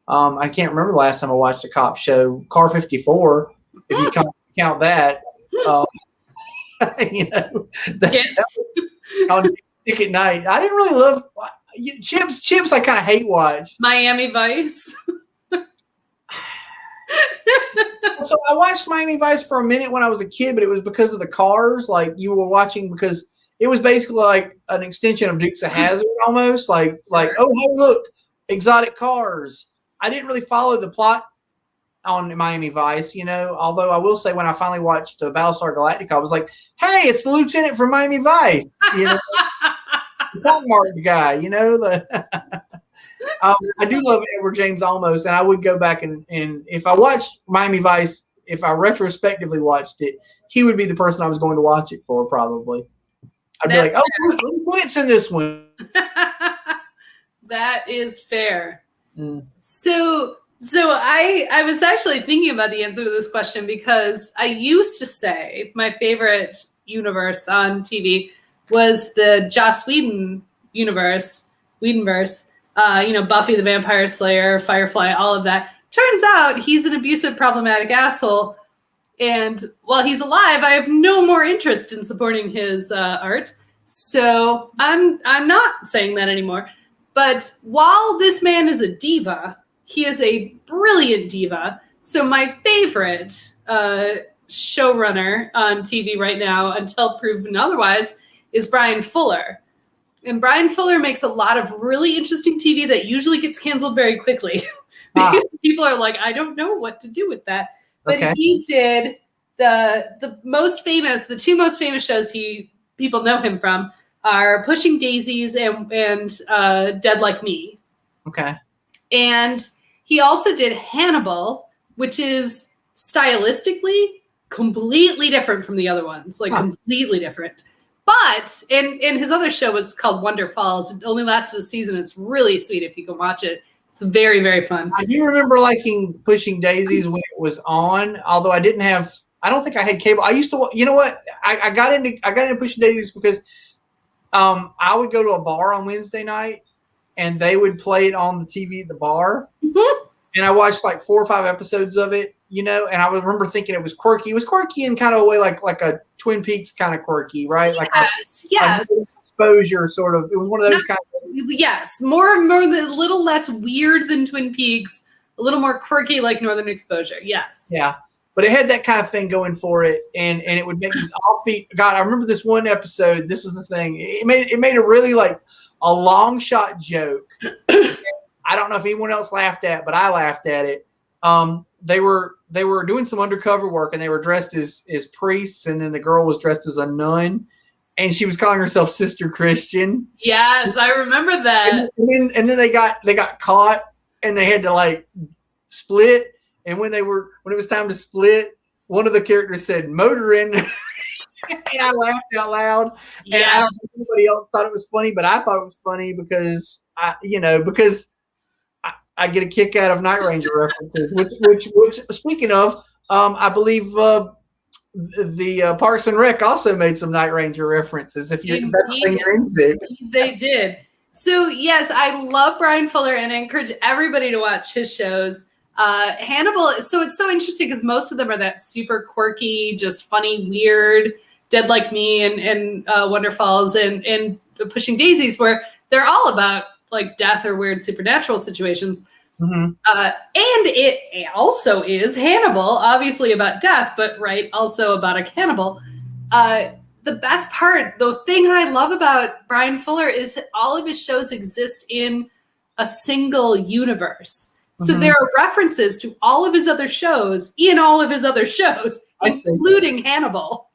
I can't remember the last time I watched a cop show. Car 54, if you count that. You know, Yes. on Nick at Night. I didn't really love Chips. I kind of hate watch. Miami Vice. So I watched Miami Vice for a minute when I was a kid, but it was because of the cars. Like you were watching because it was basically like an extension of Dukes of Hazzard, almost like oh hey look, exotic cars. I didn't really follow the plot on Miami Vice, you know. Although I will say when I finally watched Battlestar Galactica, I was like, hey, it's the lieutenant from Miami Vice, you know, the pockmarked guy, you know. I do love Edward James Olmos, and I would go back and if I watched Miami Vice, if I retrospectively watched it, he would be the person I was going to watch it for, probably. I'd be like, oh, what's in this one? That is fair. So I was actually thinking about the answer to this question because I used to say my favorite universe on TV was the Joss Whedon universe, Whedonverse. You know, Buffy the Vampire Slayer, Firefly, all of that. Turns out he's an abusive, problematic asshole. And while he's alive, I have no more interest in supporting his art. So I'm not saying that anymore. But while this man is a diva, he is a brilliant diva. So my favorite showrunner on TV right now, until proven otherwise, is Brian Fuller. And Brian Fuller makes a lot of really interesting TV that usually gets canceled very quickly because people are like, I don't know what to do with that. But he did the two most famous shows people know him from are Pushing Daisies and Dead Like Me. Okay. And he also did Hannibal, which is stylistically completely different from the other ones, like completely different. But and his other show was called Wonder Falls. It only lasted a season. It's really sweet if you can watch it. It's very, very fun. I do remember liking Pushing Daisies when it was on, although I don't think I had cable. I used to, you know what? I got into Pushing Daisies because I would go to a bar on Wednesday night and they would play it on the TV at the bar. Mm-hmm. And I watched like 4 or 5 episodes of it, you know, and I remember thinking it was quirky. It was quirky in kind of a way like a Twin Peaks kind of quirky, right? Yes. Exposure sort of. It was one of those kind of. Yes. More a little less weird than Twin Peaks, a little more quirky like Northern Exposure. Yes. Yeah. But it had that kind of thing going for it, and it would make these offbeat. God, I remember this one episode. This was the thing. It made a really like a long shot joke. I don't know if anyone else laughed at, but I laughed at it. They were doing some undercover work, and they were dressed as priests, and then the girl was dressed as a nun, and she was calling herself Sister Christian. Yes, I remember that. And then they got caught, and they had to like split. And when it was time to split, one of the characters said "motoring," and I laughed out loud. Yeah. And I don't think anybody else thought it was funny, but I thought it was funny because I get a kick out of Night Ranger references. Which speaking of, I believe the Parks and Rec also made some Night Ranger references. If that's the thing you're into, they did. So yes, I love Brian Fuller, and I encourage everybody to watch his shows. Hannibal. So it's so interesting because most of them are that super quirky, just funny, weird, Dead Like Me and Wonder Falls and Pushing Daisies, where they're all about like death or weird supernatural situations. Mm-hmm. And it also is Hannibal, obviously about death, but also about a cannibal. The best part, the thing I love about Brian Fuller is all of his shows exist in a single universe. So there are references to all of his other shows in all of his other shows, including Hannibal.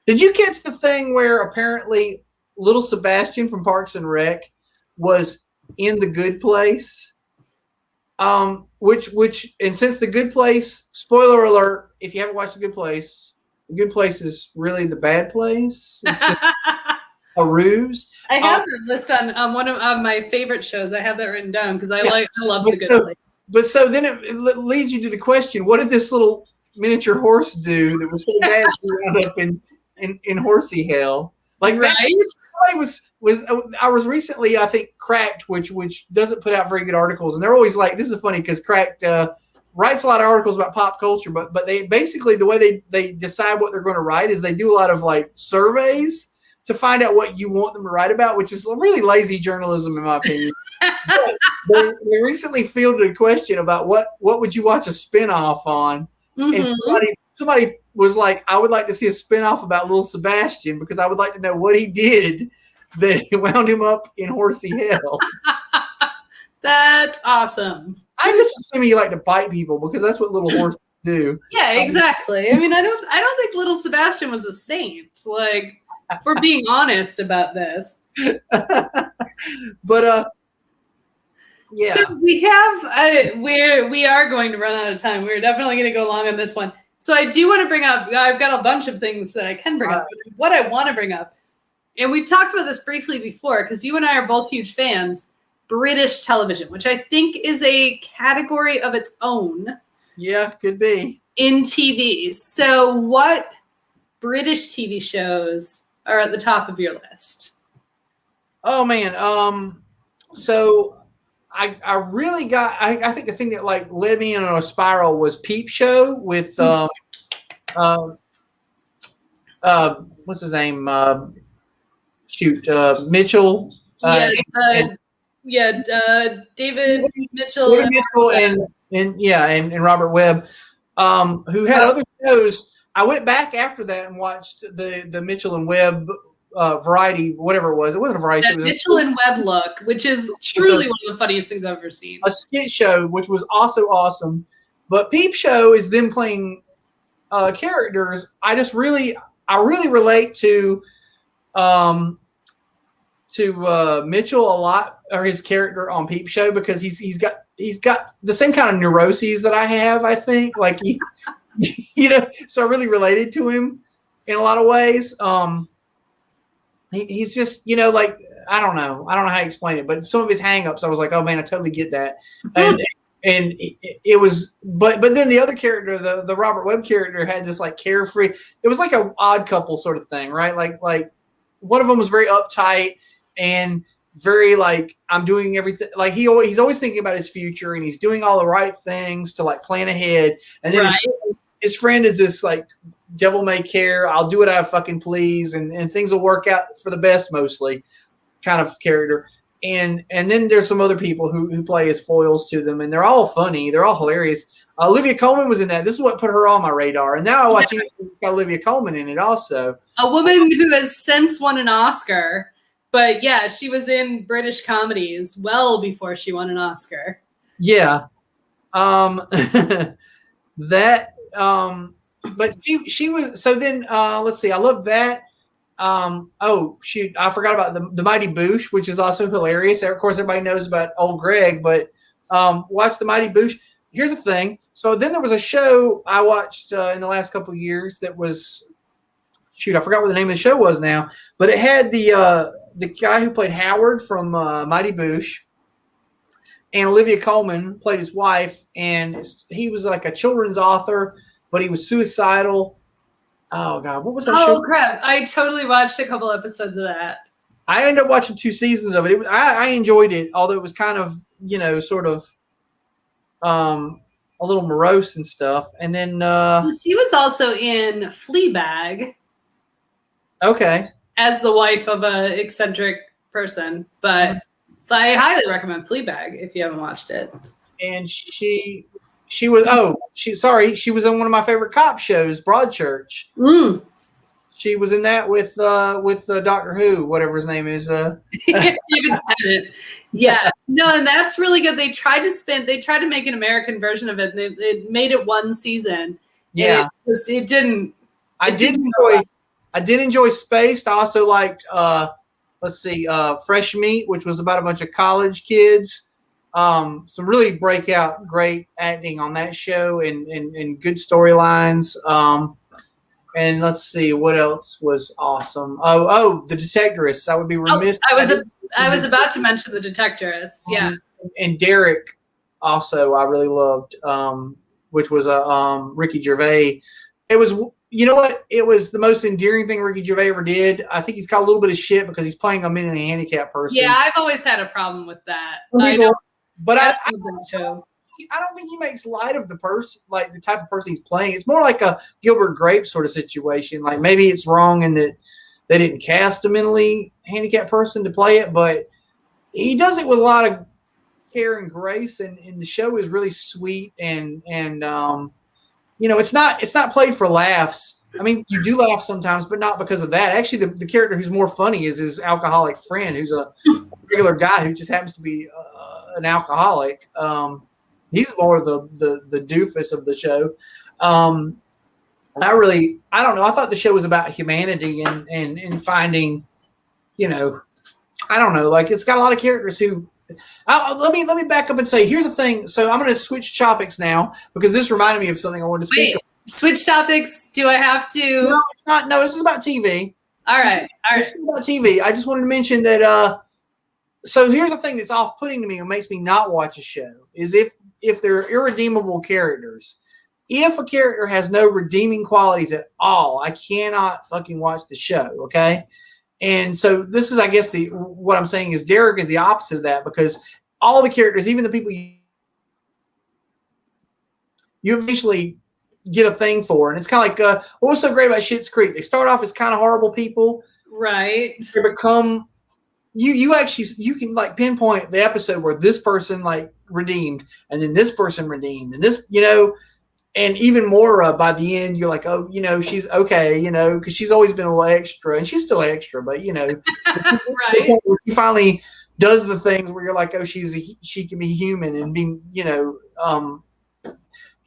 Did you catch the thing where apparently little Sebastian from Parks and Rec was in The Good Place? Which and since The Good Place, spoiler alert, if you haven't watched The Good Place is really the bad place. It's just a ruse. I have that list on one of my favorite shows. I have that written down because I love The Good Place. but so then it leads you to the question: what did this little miniature horse do that was so bad she wound up in horsey hell? Like Right? that was I was recently, I think, Cracked, which doesn't put out very good articles, and they're always like, this is funny because Cracked writes a lot of articles about pop culture, but they basically, the way they decide what they're going to write is they do a lot of like surveys to find out what you want them to write about, which is really lazy journalism in my opinion. They recently fielded a question about what would you watch a spinoff on, and somebody was like, I would like to see a spinoff about little Sebastian because I would like to know what he did that wound him up in horsey hell. That's awesome. I'm just assuming you like to bite people because that's what little horses do. Yeah, exactly. I mean, I don't think little Sebastian was a saint. Like, if we're being honest about this. But yeah. So we have we are going to run out of time. We're definitely going to go long on this one. So I do want to bring up. I've got a bunch of things that I can bring up. But what I want to bring up, and we've talked about this briefly before, because you and I are both huge fans. British television, which I think is a category of its own. Yeah, could be. In TV. So what British TV shows are at the top of your list? Oh man. So I really got, I think the thing that like led me in on a spiral was Peep Show with what's his name? Mitchell. David Mitchell. David Mitchell and Robert Webb, who had other shows. I went back after that and watched the Mitchell and Webb variety, whatever it was. It wasn't a variety. It was Mitchell and Webb look, which is truly one of the funniest things I've ever seen. A skit show, which was also awesome. But Peep Show is them playing characters. I really relate to Mitchell a lot, or his character on Peep Show, because he's got the same kind of neuroses that I have, I think. Like he so I really related to him in a lot of ways. He's just, like, I don't know how to explain it, but some of his hang-ups, I was like, oh man, I totally get that. And it was, but then the other character, the Robert Webb character, had this like carefree. It was like a Odd Couple sort of thing, right? Like one of them was very uptight and very like, I'm doing everything. Like he's always thinking about his future, and he's doing all the right things to like plan ahead. And then his friend is this like devil may care, I'll do what I fucking please, and things will work out for the best mostly kind of character. And then there's some other people who play as foils to them, and they're all funny, they're all hilarious. Olivia Colman was in that. This is what put her on my radar, and now I watch it, got Olivia Colman in it also. A woman who has since won an Oscar, but yeah, she was in British comedies well before she won an Oscar. Yeah, but she was. So then let's see. I love that. Oh shoot, I forgot about the Mighty Boosh, which is also hilarious. Of course, everybody knows about Old Greg, but watch the Mighty Boosh. Here's the thing. So then there was a show I watched in the last couple of years that was, shoot, I forgot what the name of the show was now, but it had the guy who played Howard from Mighty Boosh, and Olivia Colman played his wife, and he was like a children's author, but he was suicidal. Oh God, what was that show? Oh crap! I totally watched a couple episodes of that. I ended up watching 2 seasons of it. I enjoyed it, although it was kind of, sort of a little morose and stuff. And then she was also in Fleabag. Okay. As the wife of an eccentric person, but I highly recommend Fleabag if you haven't watched it. And she was she was on one of my favorite cop shows, Broadchurch. She was in that with Doctor Who, whatever his name is. Yeah, no, and that's really good. They tried to make an American version of it. They made it 1 season. Yeah, it didn't. I did enjoy Spaced. I also liked Fresh Meat, which was about a bunch of college kids. Some really breakout great acting on that show, and good storylines. And let's see what else was awesome. Oh, The Detectorists. I would be remiss. I was about to mention The Detectorists. Yeah, and Derek also I really loved, which was a Ricky Gervais. It was, you know what? It was the most endearing thing Ricky Gervais ever did. I think he's got a little bit of shit because he's playing a mentally handicapped person. Yeah, I've always had a problem with that. People, but I show. I don't think he makes light of the person, like the type of person he's playing. It's more like a Gilbert Grape sort of situation. Like maybe it's wrong in that they didn't cast a mentally handicapped person to play it, but he does it with a lot of care and grace, and the show is really sweet and you know, it's not played for laughs. I mean, you do laugh sometimes, but not because of that. Actually, the character who's more funny is his alcoholic friend, who's a regular guy who just happens to be an alcoholic. He's more the doofus of the show. I don't know. I thought the show was about humanity and finding, you know, I don't know. Like it's got a lot of characters who. Let me back up and say, here's the thing. So I'm going to switch topics now because this reminded me of something I wanted to speak of. Switch topics? Do I have to? No, it's not. No, this is about TV. All right. This is about TV. I just wanted to mention that. So here's the thing that's off-putting to me and makes me not watch a show is if they're irredeemable characters. If a character has no redeeming qualities at all, I cannot fucking watch the show. Okay. And so this is, I guess, what I'm saying is Derek is the opposite of that because all the characters, even the people you eventually get a thing for. And it's kind of like, what was so great about Schitt's Creek? They start off as kind of horrible people. Right. They become, you can like pinpoint the episode where this person like redeemed and then this person redeemed and this, you know, and even more by the end, you're like, oh, you know, she's okay, you know, because she's always been a little extra, and she's still extra, but you know, right? She finally does the things where you're like, oh, she can be human and be, you know.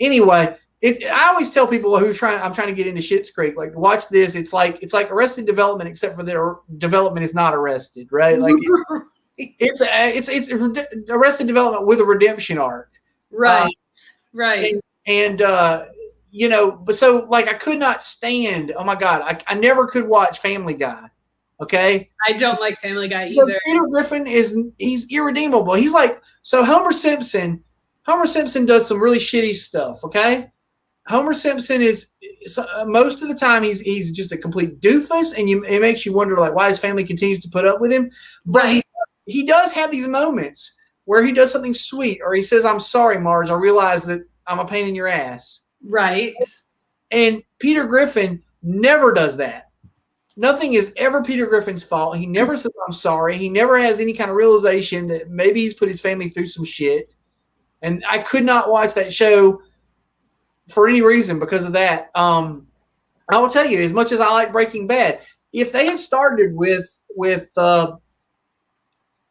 Anyway, I always tell people I'm trying to get into Schitt's Creek, like watch this. It's like Arrested Development, except for their development is not arrested, right? Like it's Arrested Development with a redemption arc, right? Right. And you know, but so like I could not stand. Oh my God, I never could watch Family Guy. Okay, I don't like Family Guy either. Because Peter Griffin he's irredeemable. He's like Homer Simpson. Homer Simpson does some really shitty stuff. Okay, Homer Simpson is most of the time he's just a complete doofus, and it makes you wonder like why his family continues to put up with him. But right. he does have these moments where he does something sweet, or he says, "I'm sorry, Marge. I realize that I'm a pain in your ass." Right. And Peter Griffin never does that. Nothing is ever Peter Griffin's fault. He never says, I'm sorry. He never has any kind of realization that maybe he's put his family through some shit. And I could not watch that show for any reason because of that. I will tell you, as much as I like Breaking Bad, if they had started with God,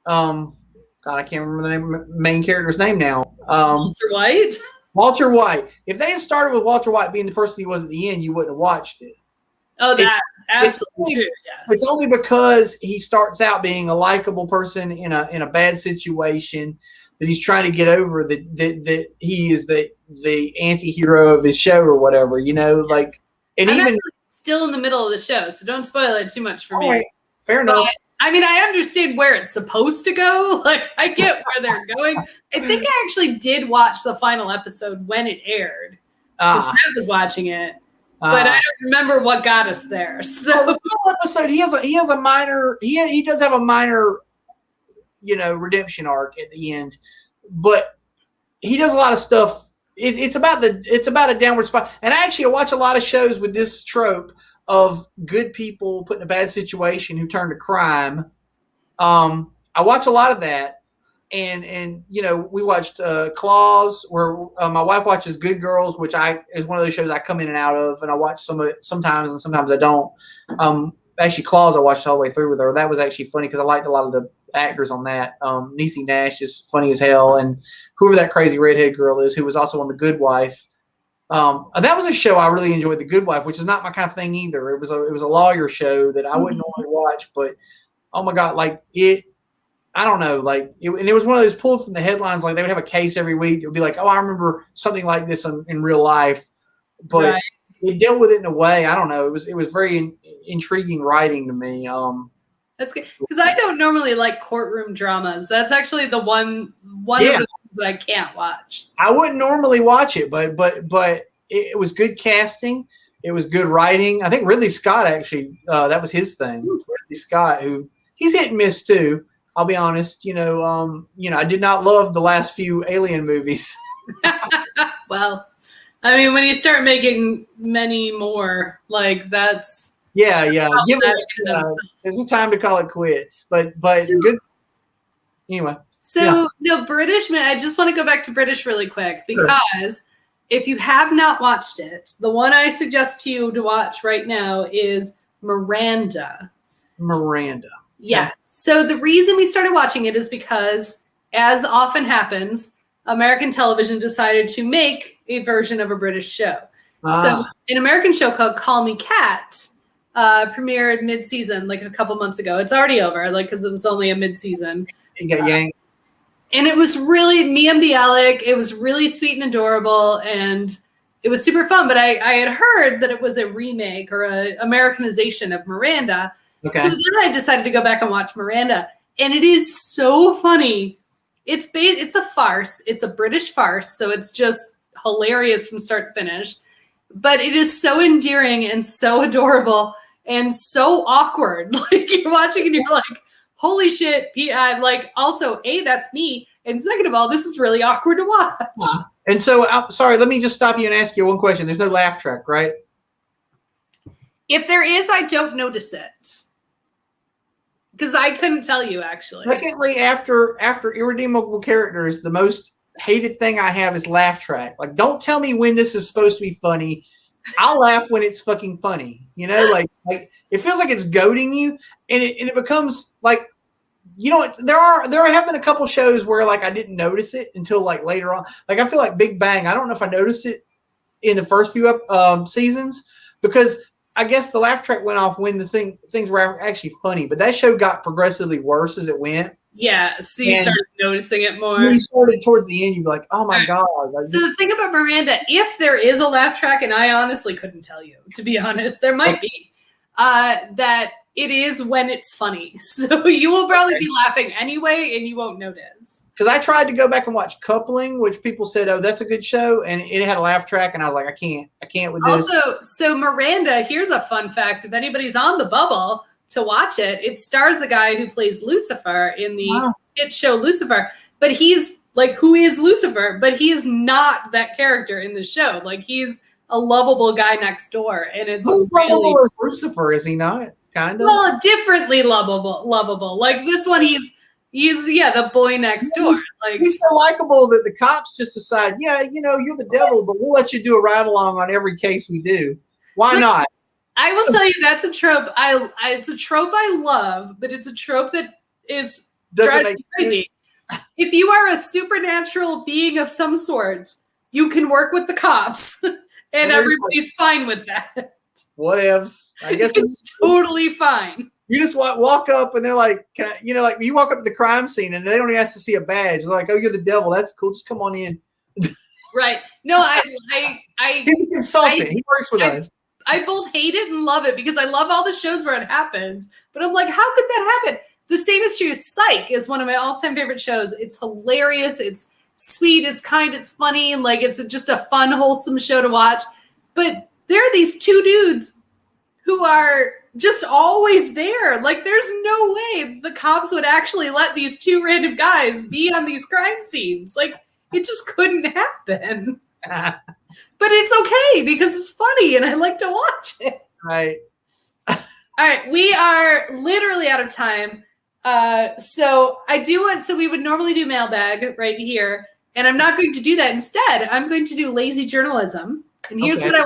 I can't remember the main character's name now. Walter White? Walter White. If they had started with Walter White being the person he was at the end, you wouldn't have watched it. Oh, that's absolutely true. Yes. It's only because he starts out being a likable person in a bad situation that he's trying to get over that he is the anti-hero of his show or whatever, you know, like, and I'm even still in the middle of the show, so don't spoil it too much for me. Right. Fair enough. I mean, I understand where it's supposed to go. Like, I get where they're going. I think I actually did watch the final episode when it aired. Because Matt was watching it. But I don't remember what got us there. So the episode, he has a minor he does have a minor, you know, redemption arc at the end. But he does a lot of stuff. It's about a downward spiral. And I watch a lot of shows with this trope of good people put in a bad situation who turn to crime. I watch a lot of that, and you know, we watched Claws, where my wife watches Good Girls, which is one of those shows I come in and out of, and I watch some of it sometimes, and sometimes I don't. Actually, Claws I watched all the way through with her. That was actually funny because I liked a lot of the actors on that. Niecy Nash is funny as hell, and whoever that crazy redhead girl is, who was also on The Good Wife. That was a show I really enjoyed, The Good Wife, which is not my kind of thing either. It was a lawyer show that I wouldn't normally watch, but oh my God, like it, I don't know, like and it was one of those pulled from the headlines, like they would have a case every week. It would be like, oh, I remember something like this in real life, but right. It dealt with it in a way. I don't know. It was very intriguing writing to me. That's good because I don't normally like courtroom dramas. That's actually the one of the that I can't watch. I wouldn't normally watch it, but it was good casting. It was good writing. I think Ridley Scott actually that was his thing. Ridley Scott, who he's hit and miss too. I'll be honest. I did not love the last few Alien movies. Well, I mean, when you start making many more, like that's yeah. There's a time to call it quits. But good. Anyway. So no, British. I just want to go back to British really quick because if you have not watched it, the one I suggest to you to watch right now is Miranda. Miranda. Yes. So the reason we started watching it is because, as often happens, American television decided to make a version of a British show. So an American show called Call Me Kat premiered mid-season, like a couple months ago. It's already over, like because it was only a mid-season. You got yanked. And it was really Mia Bialik. It was really sweet and adorable, and it was super fun. But I had heard that it was a remake or a Americanization of Miranda. Okay. So then I decided to go back and watch Miranda, and it is so funny. It's a farce. It's a British farce, so it's just hilarious from start to finish. But it is so endearing and so adorable and so awkward. Like you're watching and you're like, holy shit, like also, A, that's me. And second of all, this is really awkward to watch. And so, sorry, let me just stop you and ask you one question. There's no laugh track, right? If there is, I don't notice it. Because I couldn't tell you, actually. Secondly, after irredeemable characters, the most hated thing I have is laugh track. Like, don't tell me when this is supposed to be funny. I'll laugh when it's fucking funny. Like it feels like it's goading you, and it becomes like, there have been a couple shows where like I didn't notice it until like later on. Like I feel like Big Bang. I don't know if I noticed it in the first few seasons because I guess the laugh track went off when the things were actually funny. But that show got progressively worse as it went. Yeah, so you started noticing it more. When you started towards the end, you'd be like, "Oh my god!" Like, so the thing about Miranda, if there is a laugh track, and I honestly couldn't tell you, to be honest, there might be, that it is when it's funny. So you will probably be laughing anyway, and you won't notice. Because I tried to go back and watch Coupling, which people said, "Oh, that's a good show," and it had a laugh track, and I was like, "I can't with this." Also, so Miranda, here's a fun fact: if anybody's on the bubble to watch it, it stars the guy who plays Lucifer in the hit show Lucifer. But he's like, who is Lucifer? But he is not that character in the show. Like he's a lovable guy next door, and it's who's really lovable as Lucifer, is he not? Kind of. Well, differently lovable. Like this one, he's the boy next door. Like he's so likable that the cops just decide, you're the devil, but we'll let you do a ride along on every case we do. Why not? I will tell you that's a trope. It's a trope I love, but it's a trope that drives me crazy. If you are a supernatural being of some sort, you can work with the cops, and everybody's fine with that. Whatevs. I guess it's totally fine. You just walk up, and they're like, like you walk up to the crime scene, and they don't even ask to see a badge. They're like, "Oh, you're the devil. That's cool. Just come on in." Right. No, he's a consultant. He works with us. I both hate it and love it because I love all the shows where it happens. But I'm like, how could that happen? The same is true. Psych is one of my all-time favorite shows. It's hilarious. It's sweet. It's kind. It's funny. And like, it's just a fun, wholesome show to watch. But there are these two dudes who are just always there. Like, there's no way the cops would actually let these two random guys be on these crime scenes. Like, it just couldn't happen. But it's okay because it's funny and I like to watch it. Right. All right. We are literally out of time. So we would normally do mailbag right here. And I'm not going to do that. Instead, I'm going to do lazy journalism. And here's what I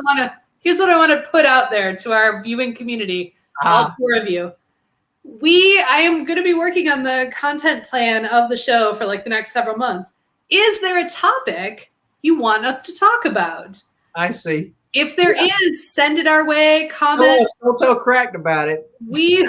want to put out there to our viewing community, all four of you. I am going to be working on the content plan of the show for like the next several months. Is there a topic you want us to talk about? I see. If there is, send it our way. Comment. Don't tell cracked about it. We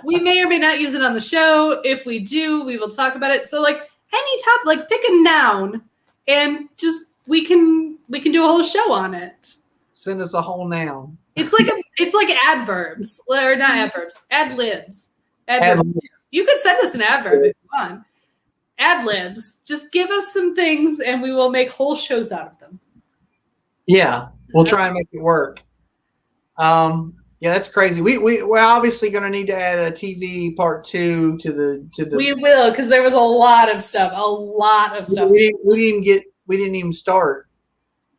may or may not use it on the show. If we do, we will talk about it. So like any topic, like pick a noun, and just we can do a whole show on it. Send us a whole noun. It's like adverbs or not adverbs, ad libs. You could send us an adverb if you want. ad libs. Just give us some things, and we will make whole shows out of them. Yeah, we'll try and make it work. Yeah, that's crazy. We're obviously going to need to add a TV part 2 to the. We will, because there was a lot of stuff. We didn't even start.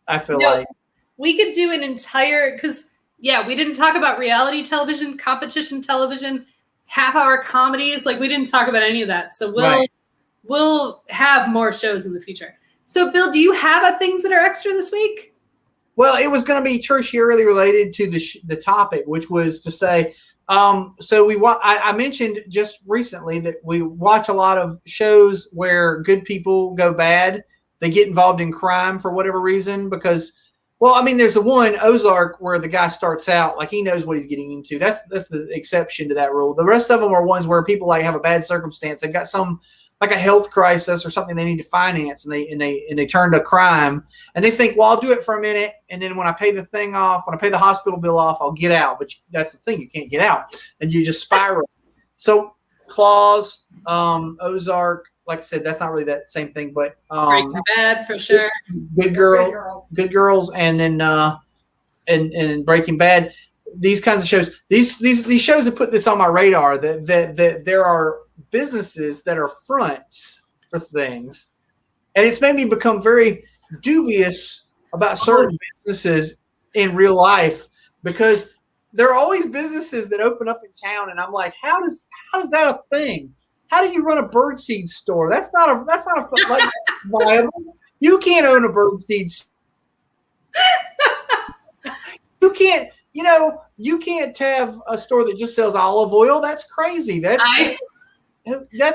I feel like we could do an entire, because we didn't talk about reality television, competition television, half-hour comedies. Like, we didn't talk about any of that. So we'll have more shows in the future. So, Bill, do you have things that are extra this week? Well, it was going to be tertiarily related to the topic, which was to say, so I mentioned just recently that we watch a lot of shows where good people go bad. They get involved in crime for whatever reason because, well, I mean, there's the one, Ozark, where the guy starts out like he knows what he's getting into. That's the exception to that rule. The rest of them are ones where people like have a bad circumstance. They've got some like a health crisis or something they need to finance, and they turn to crime, and they think, well, I'll do it for a minute, and then when I pay the thing off, when I pay the hospital bill off, I'll get out. But that's the thing, you can't get out, and you just spiral. So Claws, Ozark, like I said, that's not really that same thing, but Breaking Bad for sure. Good Girls, and then and Breaking Bad. These kinds of shows, these shows have put this on my radar that there are businesses that are fronts for things, and it's made me become very dubious about certain businesses in real life because there are always businesses that open up in town, and I'm like, how does that a thing? How do you run a birdseed store? That's not a like viable. You can't own a birdseed. You can't. You can't have a store that just sells olive oil. That's crazy. That's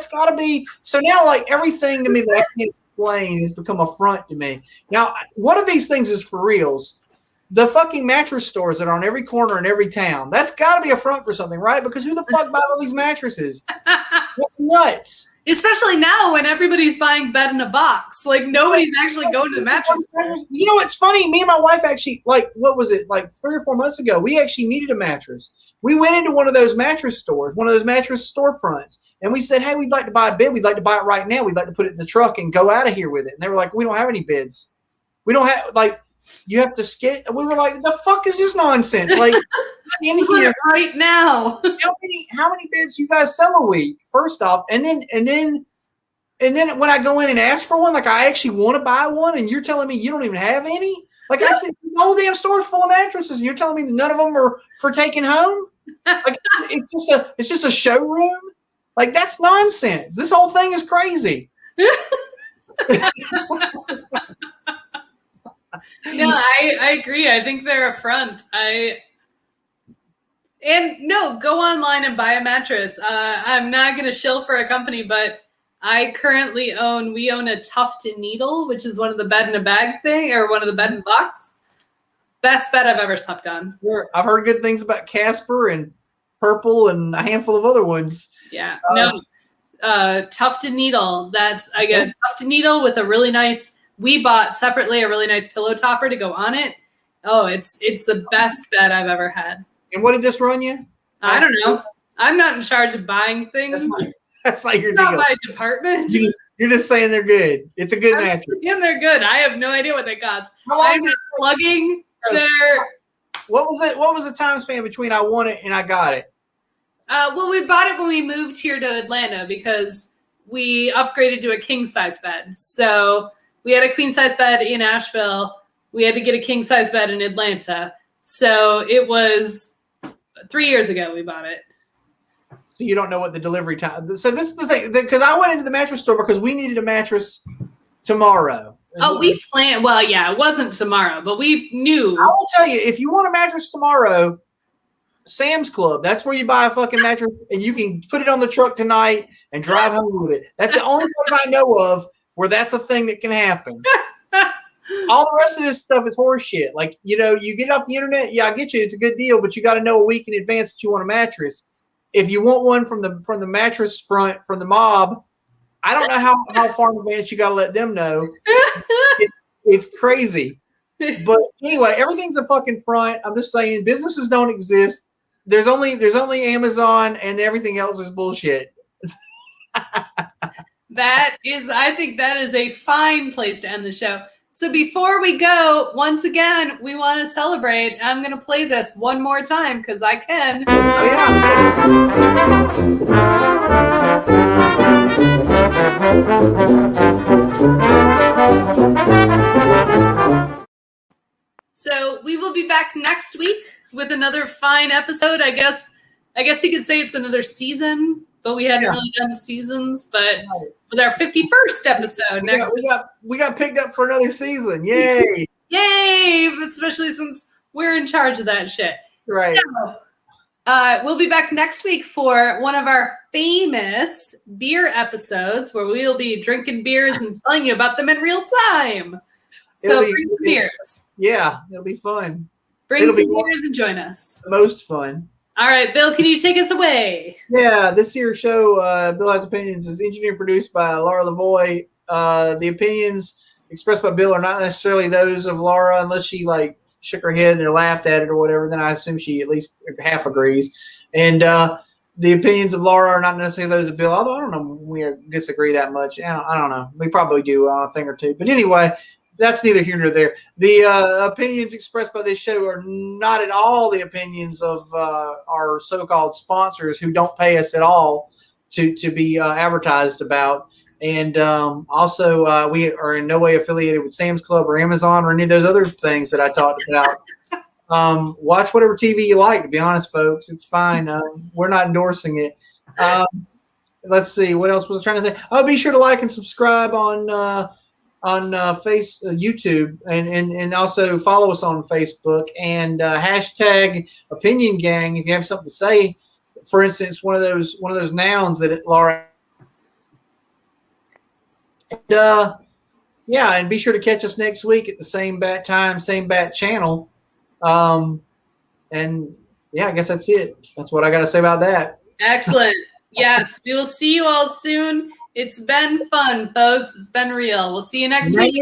got to be. So now, like, everything to me that I can't explain has become a front to me. Now, one of these things is for reals. The fucking mattress stores that are on every corner in every town. That's got to be a front for something, right? Because who the fuck buys all these mattresses? That's nuts. Especially now when everybody's buying bed in a box. Like, nobody's actually going to the mattress store. You know what's funny? Me and my wife actually, like, what was it? Like 3 or 4 months ago, we actually needed a mattress. We went into one of those mattress stores, one of those mattress storefronts, and we said, hey, we'd like to buy a bed. We'd like to buy it right now. We'd like to put it in the truck and go out of here with it. And they were like, we don't have any beds. We don't have, like, you have to skate. We were like, the fuck is this nonsense? Like, in here right now. How many beds you guys sell a week? First off, and then when I go in and ask for one, like I actually want to buy one, and you're telling me you don't even have any. Like I said, the whole damn store's full of mattresses, and you're telling me none of them are for taking home. Like it's just a showroom. Like that's nonsense. This whole thing is crazy. No, I agree. I think they're a front. Go online and buy a mattress. I'm not going to shill for a company, but we own a Tuft & Needle, which is one of the bed in a bag thing, or one of the bed in box. Best bed I've ever slept on. I've heard good things about Casper and Purple and a handful of other ones. Yeah. Tuft & Needle. I get a Tuft & Needle with a really nice. We bought separately a really nice pillow topper to go on it. Oh, it's the best bed I've ever had. And what did this run you? I don't know. I'm not in charge of buying things. That's like your not deal. my department. You're just saying they're good. It's a good mattress. And they're good. I have no idea what they cost. I'm just plugging their. What was the time span between I want it and I got it? Well, we bought it when we moved here to Atlanta because we upgraded to a king size bed. So we had a queen size bed in Asheville. We had to get a king size bed in Atlanta. So it was 3 years ago we bought it. So you don't know what the delivery time. So this is the thing, because I went into the mattress store because we needed a mattress tomorrow. Oh, we planned. Well, yeah, it wasn't tomorrow, but we knew. I will tell you, if you want a mattress tomorrow, Sam's Club, that's where you buy a fucking mattress and you can put it on the truck tonight and drive home with it. That's the only place I know of where that's a thing that can happen. All the rest of this stuff is horse shit. Like, you get it off the internet. Yeah, I get you. It's a good deal, but you got to know a week in advance that you want a mattress. If you want one from the mattress front, from the mob, I don't know how far in advance you got to let them know. It's crazy. But anyway, everything's a fucking front. I'm just saying businesses don't exist. There's only Amazon and everything else is bullshit. I think that is a fine place to end the show. So before we go, once again, we want to celebrate. I'm going to play this one more time because I can. Oh, yeah. So we will be back next week with another fine episode. I guess you could say it's another season, but we hadn't really done seasons. But with our 51st episode we got picked up for another season. Yay! Yay! Especially since we're in charge of that shit. Right. So, we'll be back next week for one of our famous beer episodes where we'll be drinking beers and telling you about them in real time. So bring some beers. Yeah, it'll be fun. Bring some beers and join us. Most fun. All right, Bill, can you take us away? Yeah, this year's show, Bill Has Opinions, is engineered and produced by Laura Lavoie. The opinions expressed by Bill are not necessarily those of Laura, unless she shook her head and laughed at it or whatever. Then I assume she at least half agrees. And the opinions of Laura are not necessarily those of Bill, although I don't know if we disagree that much. I don't know. We probably do on a thing or two. But anyway, that's neither here nor there. The opinions expressed by this show are not at all the opinions of our so-called sponsors who don't pay us at all to be advertised about. And also, we are in no way affiliated with Sam's Club or Amazon or any of those other things that I talked about. Watch whatever TV you like, to be honest, folks. It's fine. We're not endorsing it. Let's see. What else was I trying to say? Oh, be sure to like and subscribe on YouTube and also follow us on Facebook and hashtag Opinion Gang if you have something to say. For instance, one of those nouns that Laura. And, and be sure to catch us next week at the same bat time, same bat channel. And I guess that's it. That's what I got to say about that. Excellent. Yes, we will see you all soon. It's been fun, folks. It's been real. We'll see you next week.